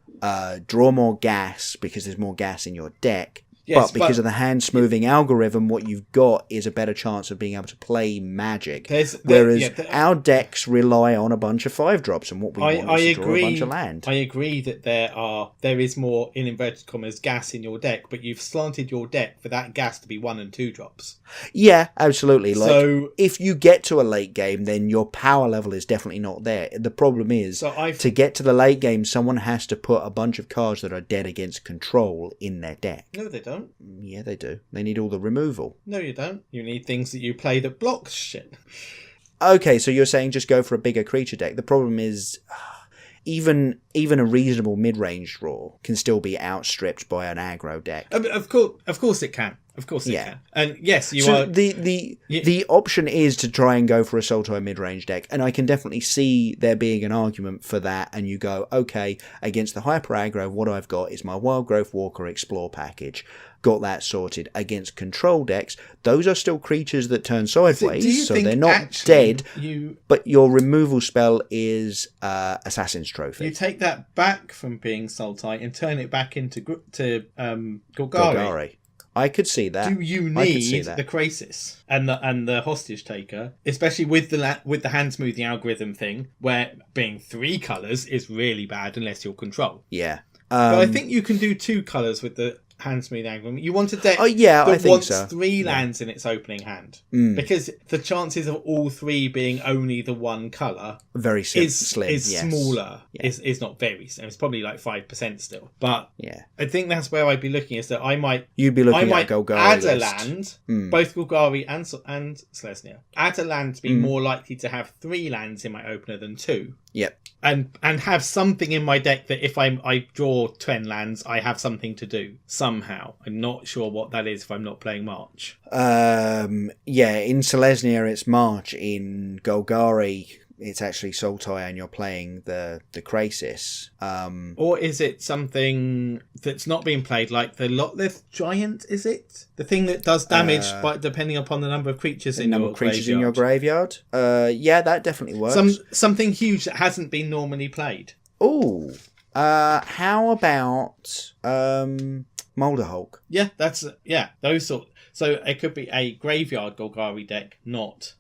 draw more gas because there's more gas in your deck, Yes, but because of the hand-smoothing algorithm, what you've got is a better chance of being able to play Magic. Whereas our decks rely on a bunch of 5-drops, and what we want is to draw a bunch of land. I agree that there is more, in inverted commas, gas in your deck, but you've slanted your deck for that gas to be 1 and 2 drops. Yeah, absolutely. Like, So if you get to a late game, then your power level is definitely not there. The problem is, to get to the late game, someone has to put a bunch of cards that are dead against control in their deck. No, they don't. Yeah, they do. They need all the removal. No, you don't. You need things that you play that blocks shit. Okay, so you're saying just go for a bigger creature deck. The problem is, even a reasonable mid-range draw can still be outstripped by an aggro deck. Of course it can. Of course it can. And yes, the option is to try and go for a Sultai mid-range deck, and I can definitely see there being an argument for that, and you go, okay, against the hyper aggro, what I've got is my Wild Growth Walker Explore package. Got that sorted. Against control decks, those are still creatures that turn sideways, so they're not dead, but your removal spell is Assassin's Trophy. You take that back from being Sultai and turn it back into Golgari. I could see that. Do you need the Krasis and the Hostage Taker, especially with the hand smoothing algorithm thing, where being 3 colours is really bad unless you're control. Yeah, but I think you can do 2 colours with the hand smooth algorithm. You want a deck that wants 3 lands in its opening hand, because the chances of all 3 being only the 1 colour slim. Is smaller. Is not very slim. It's probably like 5% still. But I think that's where I'd be looking, is that you'd be looking at Golgari add a land, both Golgari and Selesnya. Add a land to be more likely to have 3 lands in my opener than 2. Yep. And have something in my deck that if I draw 10 lands, I have something to do somehow. I'm not sure what that is if I'm not playing March. In Selesnya it's March. In Golgari it's actually Sultai and you're playing the Krasis. Or is it something that's not being played, like the Lotleth Giant, is it? The thing that does damage by depending upon the number of creatures in your graveyard. That definitely works. Something huge that hasn't been normally played. Ooh. How about Molder Hulk? Yeah, those sort. So it could be a graveyard Golgari deck, not.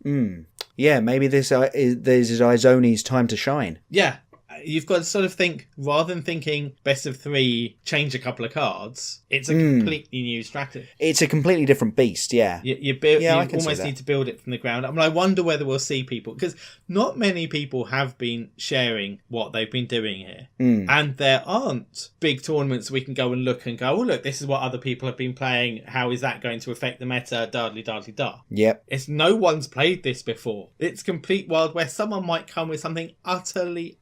Yeah, maybe this is Izoni's time to shine. Yeah, you've got to sort of think, rather than thinking best of 3, change a couple of cards, it's a completely new strategy. It's a completely different beast, yeah. You almost need to build it from the ground up. I mean, I wonder whether we'll see people, because not many people have been sharing what they've been doing here. And there aren't big tournaments we can go and look and go, oh, look, this is what other people have been playing. How is that going to affect the meta? Da-da-da-da-da. Yep. It's no one's played this before. It's complete Wild West. Someone might come with something utterly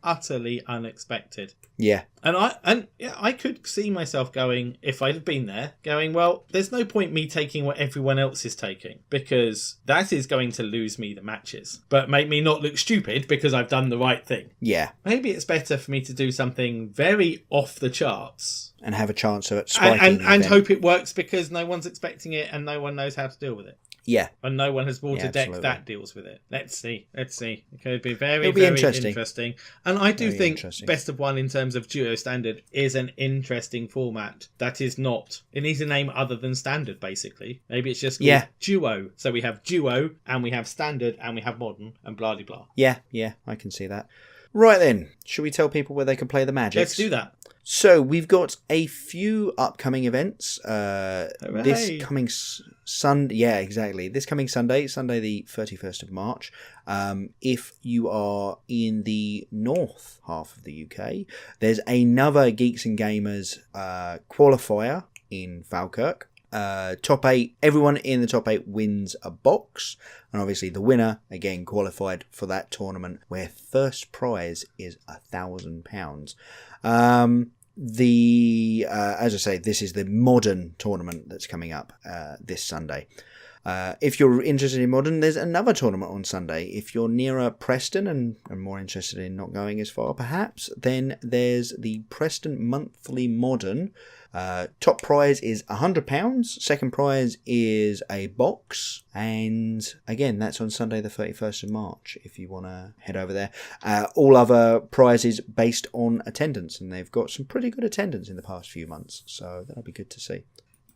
unexpected. Yeah. And I could see myself going, if I'd have been there, going, well, there's no point me taking what everyone else is taking, because that is going to lose me the matches, but make me not look stupid because I've done the right thing. Yeah. Maybe it's better for me to do something very off the charts. And have a chance of spiking. And hope it works, because no one's expecting it and no one knows how to deal with it. Yeah. And no one has bought a deck that deals with it. Let's see. It could be very interesting. And I do think best of 1 in terms of duo standard is an interesting format that is not, it needs a name other than standard, basically. Maybe it's just called duo. So we have duo and we have standard and we have modern and blah blah blah. Yeah, I can see that. Right then, should we tell people where they can play the Magic? Let's do that. So we've got a few upcoming events. This coming Sunday, This coming Sunday the 31st of March. If you are in the north half of the UK, there's another Geeks and Gamers qualifier in Falkirk. Top 8, everyone in the top 8 wins a box, and obviously the winner again qualified for that tournament, where first prize is £1,000. As I say, this is the modern tournament that's coming up this Sunday. If you're interested in modern, there's another tournament on Sunday. If you're nearer Preston and more interested in not going as far perhaps, then there's the Preston Monthly Modern. Top prize is £100. Second prize is a box, and again that's on Sunday the 31st of March if you want to head over there. All other prizes based on attendance, and they've got some pretty good attendance in the past few months, so that'll be good to see.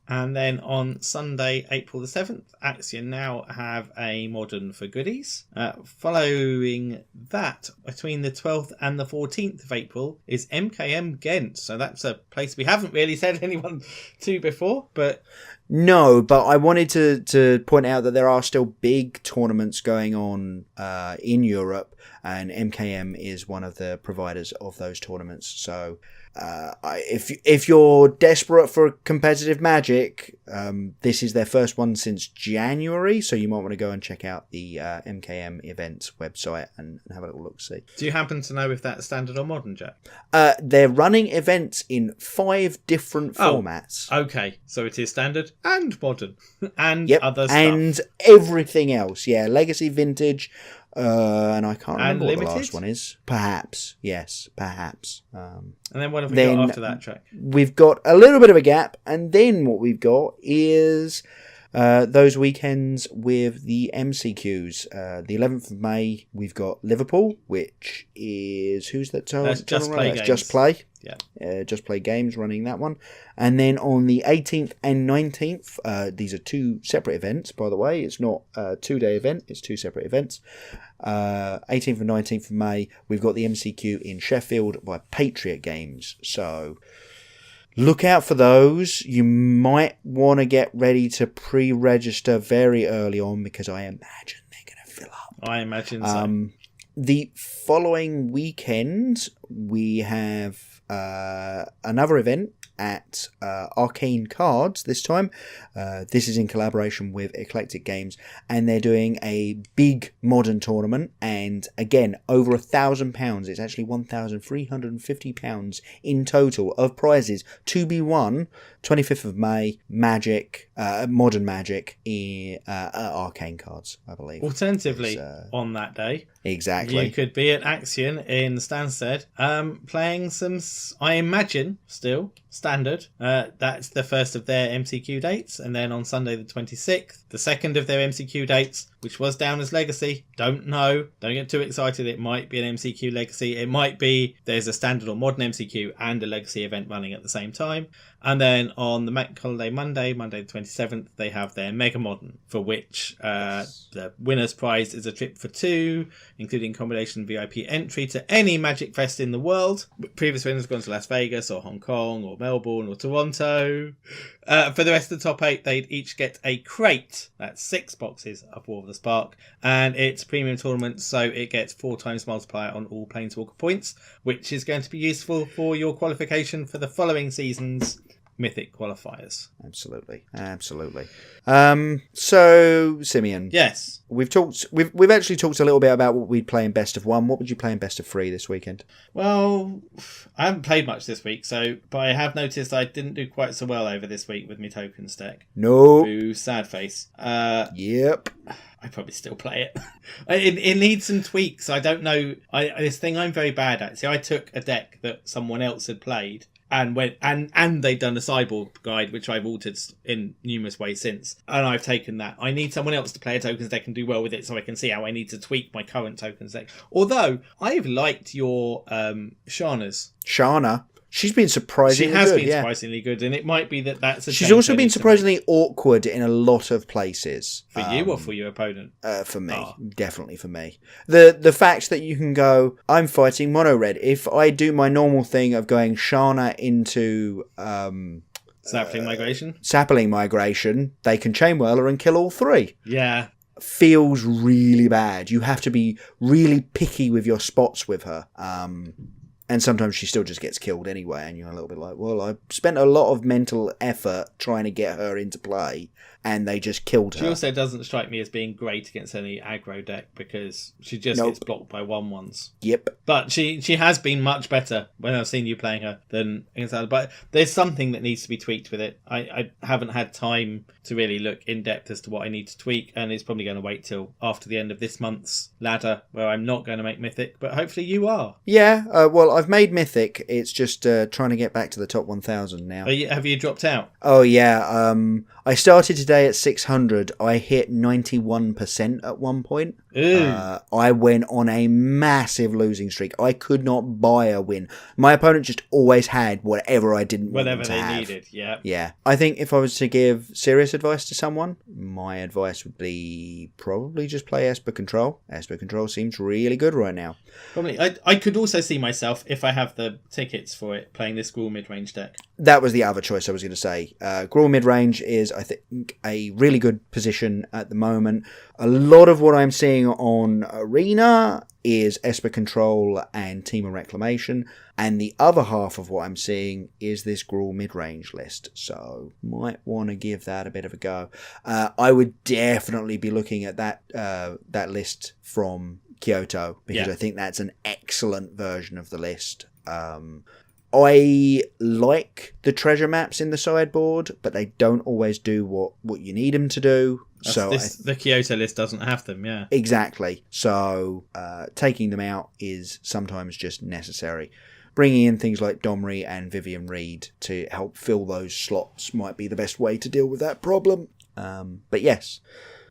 And then on Sunday, April the 7th, Axiom now have a Modern for goodies. Following that, between the 12th and the 14th of April, is MKM Ghent. So that's a place we haven't really said anyone to before, but... No, but I wanted to point out that there are still big tournaments going on in Europe, and MKM is one of the providers of those tournaments. So if you're desperate for competitive Magic, this is their first one since January, so you might want to go and check out the MKM events website and have a little look-see. Do you happen to know if that's standard or modern, Jack? They're running events in 5 different formats. Okay, so it is standard and modern and yep, other stuff. And everything else. Yeah, Legacy, Vintage, and I can't remember what the last one is. Perhaps. Yes, perhaps. And then what have we got after that, Track? We've got a little bit of a gap, and then what we've got is those weekends with the MCQs. The 11th of May, we've got Liverpool, which is... Who's that? That's Just Play Games. Just Play. Yeah. Just Play Games running that one. And then on the 18th and 19th, these are 2 separate events, by the way. It's not a 2-day event, it's 2 separate events. 18th and 19th of May, we've got the MCQ in Sheffield by Patriot Games. So look out for those. You might want to get ready to pre-register very early on, because I imagine they're going to fill up. I imagine so. The following weekend, we have another event at Arcane Cards this time. This is in collaboration with Eclectic Games, and they're doing a big modern tournament, and again, over £1,000. It's actually £1,350 in total of prizes to be won. 25th of May, Magic, Modern Magic at Arcane Cards, I believe. Alternatively, on that day, exactly, you could be at Axion in Stansted, playing some, I imagine, still standard. That's the first of their MCQ dates, and then on Sunday the 26th, the second of their MCQ dates, which was down as Legacy. Don't know. Don't get too excited. It might be an MCQ Legacy. It might be there's a standard or modern MCQ and a Legacy event running at the same time. And then on the Bank Holiday Monday the 27th, they have their Mega Modern, for which the winner's prize is a trip for 2, including combination VIP entry to any Magic Fest in the world. Previous winners have gone to Las Vegas or Hong Kong or Melbourne or Toronto. For the rest of the top 8, they'd each get a crate. That's 6 boxes of War of the Spark. And it's a premium tournament, so it gets 4 times multiplier on all Planeswalker points, which is going to be useful for your qualification for the following season's Mythic qualifiers. Absolutely. So Simeon, yes, we've actually talked a little bit about what we'd play in best of 1. What would you play in best of 3 this weekend? Well, I haven't played much this week, but I have noticed I didn't do quite so well over this week with my tokens deck. No. Ooh, sad face. Yep. I probably still play it. It needs some tweaks. I don't know. This thing I'm very bad at. See, I took a deck that someone else had played, and they'd done a cyborg guide, which I've altered in numerous ways since, and I've taken that. I need someone else to play a tokens deck and do well with it, so I can see how I need to tweak my current tokens deck. Although I've liked your Shana's. Shana. She's been surprisingly good. She has been surprisingly good, and it might be that's a... She's also been surprisingly awkward in a lot of places. For you or for your opponent? For me. Oh. Definitely for me. The fact that you can go, I'm fighting mono red. If I do my normal thing of going Shana into... Sapling migration, they can chain whirler and kill all 3. Yeah. Feels really bad. You have to be really picky with your spots with her. And sometimes she still just gets killed anyway, and you're a little bit like, well, I spent a lot of mental effort trying to get her into play, and they just killed her. She also doesn't strike me as being great against any aggro deck, because she just gets blocked by 1/1s. Yep. But she has been much better when I've seen you playing her than against others. But there's something that needs to be tweaked with it. I haven't had time to really look in depth as to what I need to tweak, and it's probably going to wait till after the end of this month's ladder, where I'm not going to make Mythic, but hopefully you are. Yeah, well, I've made Mythic. It's just trying to get back to the top 1,000 now. Have you dropped out? Oh, yeah. I started today at 600. I hit 91% at one point. I went on a massive losing streak. I could not buy a win. My opponent just always had whatever I didn't want them to have. Whatever they needed, yeah. Yeah. I think if I was to give serious advice to someone, my advice would be probably just play Esper Control. Esper Control seems really good right now. Probably. I could also see myself, if I have the tickets for it, playing this Gruul mid-range deck. That was the other choice I was going to say. Gruul mid-range is, I think, a really good position at the moment. A lot of what I'm seeing on Arena is Esper Control and Team of Reclamation, and the other half of what I'm seeing is this Gruul mid-range list, so might want to give that a bit of a go. I would definitely be looking at that list from Kyoto, because I think that's an excellent version of the list. I like the treasure maps in the sideboard, but they don't always do what you need them to do. The Kyoto list doesn't have them, yeah. Exactly. So taking them out is sometimes just necessary. Bringing in things like Domri and Vivian Reed to help fill those slots might be the best way to deal with that problem. But yes,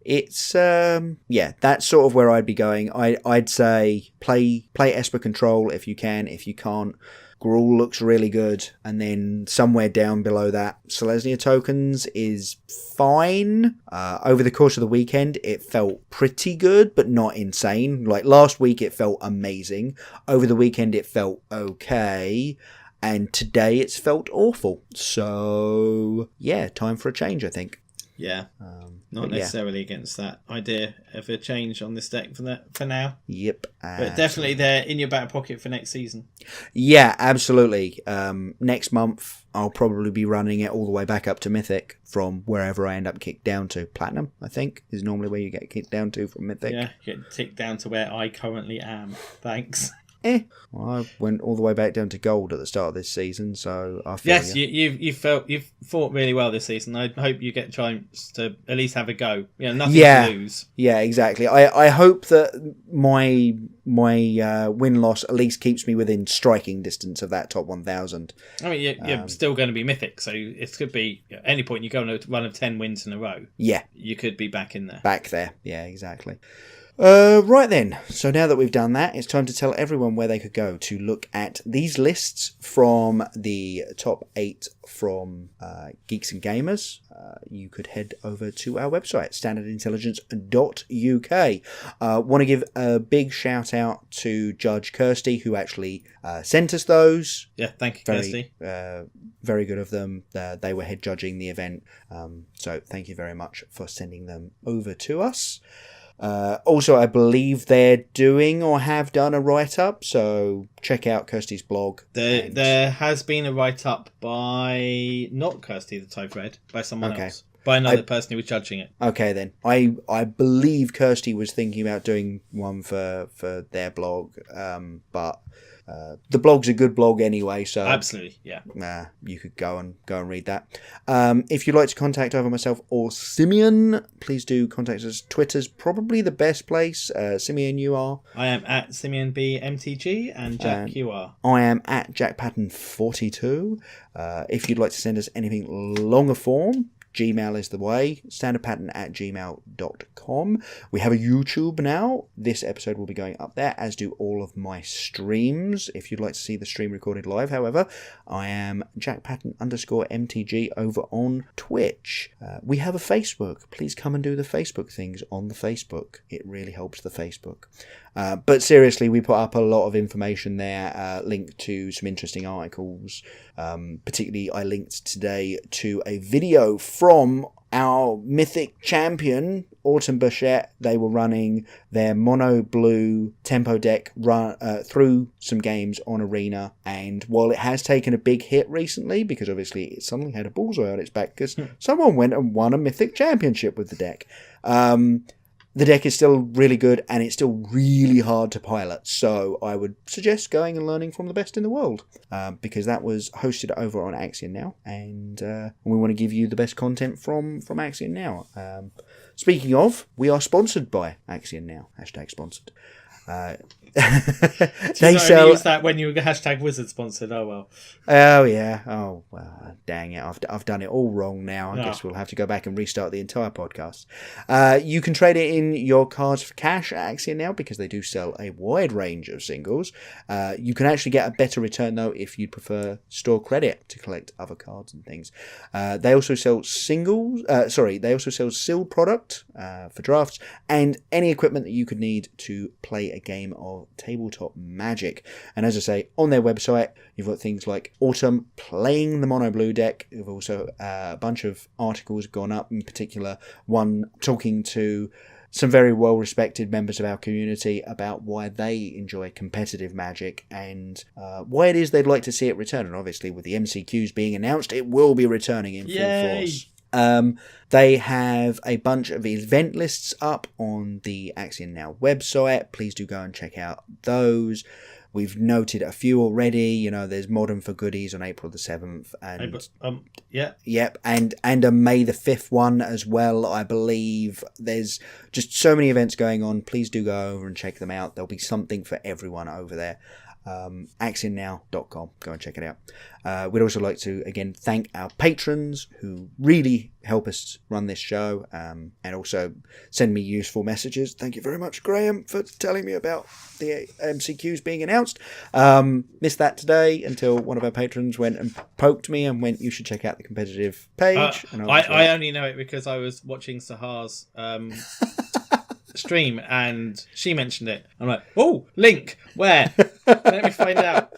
it's that's sort of where I'd be going. I'd say play Esper Control if you can. If you can't, Gruul looks really good, and then somewhere down below that, Selesnya tokens is fine. Over the course of the weekend, it felt pretty good, but not insane. Like last week, it felt amazing. Over the weekend, it felt okay. And today, it's felt awful. So, yeah, time for a change, I think. Yeah, not necessarily against that idea of a change on this deck for now. Yep. But definitely they're in your back pocket for next season. Yeah, absolutely. Next month, I'll probably be running it all the way back up to Mythic from wherever I end up kicked down to. Platinum, I think, is normally where you get kicked down to from Mythic. Yeah, get ticked down to where I currently am. Thanks. Well, I went all the way back down to gold at the start of this season, so I feel you've fought really well this season. I hope you get a chance to at least have a go. Nothing to lose. Yeah, exactly. I hope that my win-loss at least keeps me within striking distance of that top 1,000. I mean, you're still going to be Mythic, so it could be at any point you go on a run of 10 wins in a row. Yeah. You could be back in there. Back there, yeah, exactly. Right then, so now that we've done that, it's time to tell everyone where they could go to look at these lists from the top 8 from Geeks and Gamers. You could head over to our website, standardintelligence.uk. Want to give a big shout out to Judge Kirsty, who actually sent us those. Yeah, thank you, Kirsty. Very good of them. They were head judging the event, so thank you very much for sending them over to us. Also, I believe they're doing or have done a write-up, so check out Kirsty's blog. There has been a write-up by, not Kirsty that I've read, by someone else. By another person who was judging it. Okay, then. I believe Kirsty was thinking about doing one for their blog, but the blog's a good blog anyway, so absolutely, yeah. You could go and read that. If you'd like to contact either myself or Simeon, please do contact us. Twitter's probably the best place. Simeon, you are? I am at SimeonBMTG, and Jack, you are? I am at JackPatton42. If you'd like to send us anything longer form, Gmail is the way, standardpattern@gmail.com. We have a YouTube now. This episode will be going up there, as do all of my streams. If you'd like to see the stream recorded live, however, I am JackPatton_MTG over on Twitch. We have a Facebook. Please come and do the Facebook things on the Facebook. It really helps the Facebook. But seriously, we put up a lot of information there, linked to some interesting articles. Particularly, I linked today to a video from our Mythic champion, Autumn Burchett. They were running their mono blue tempo deck through some games on Arena, and while it has taken a big hit recently, because obviously it suddenly had a bullseye on its back because someone went and won a Mythic championship with the deck. The deck is still really good, and it's still really hard to pilot, so I would suggest going and learning from the best in the world, because that was hosted over on Axion Now, and we want to give you the best content from Axion Now. Speaking of, we are sponsored by Axion Now, #sponsored. They sell. Use that when you were #Wizard sponsored. Oh well. Oh yeah. Oh well. Dang it! I've done it all wrong now. I guess we'll have to go back and restart the entire podcast. You can trade it in your cards for cash at Axiom now because they do sell a wide range of singles. You can actually get a better return though if you'd prefer store credit to collect other cards and things. They also sell They also sell sealed product for drafts and any equipment that you could need to play a game of tabletop Magic. And as I say, on their website, you've got things like Autumn playing the mono blue deck. You've also a bunch of articles gone up, in particular one talking to some very well-respected members of our community about why they enjoy competitive Magic and why it is they'd like to see it return. And obviously, with the MCQs being announced, it will be returning in full force. They have a bunch of event lists up on the Axiom Now website. Please do go and check out those. We've noted a few already. You know, there's Modern for Goodies on April the 7th. And, Yep, and a May the 5th one as well, I believe. There's just so many events going on. Please do go over and check them out. There'll be something for everyone over there. AxionNow.com. Go and check it out. We'd also like to again thank our patrons who really help us run this show and also send me useful messages. Thank you very much, Graham, for telling me about the MCQs being announced. Missed that today until one of our patrons went and poked me and went, you should check out the competitive page. And I only know it because I was watching Sahar's stream and she mentioned it. I'm like, oh, link, where? Let me find out.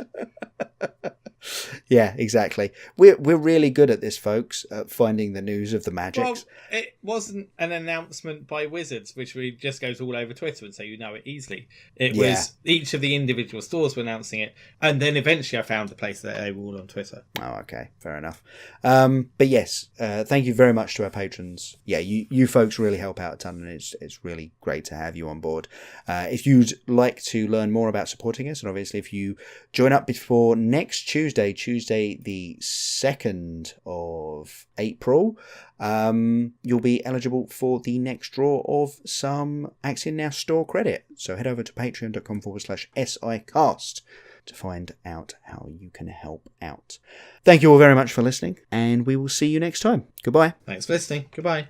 Yeah, exactly. We're really good at this, folks, at finding the news of the Magics. Well, it wasn't an announcement by Wizards, which just goes all over Twitter and so you know it easily. It was each of the individual stores were announcing it, and then eventually I found the place that they were all on Twitter. Oh, okay, fair enough. But yes, thank you very much to our patrons. Yeah, you folks really help out a ton, and it's really great to have you on board. If you'd like to learn more about supporting us, and obviously if you join up before next Tuesday the 2nd of April, you'll be eligible for the next draw of some Axiom Now store credit. So head over to patreon.com/SIcast to find out how you can help out. Thank you all very much for listening, and we will see you next time. Goodbye. Thanks for listening. Goodbye.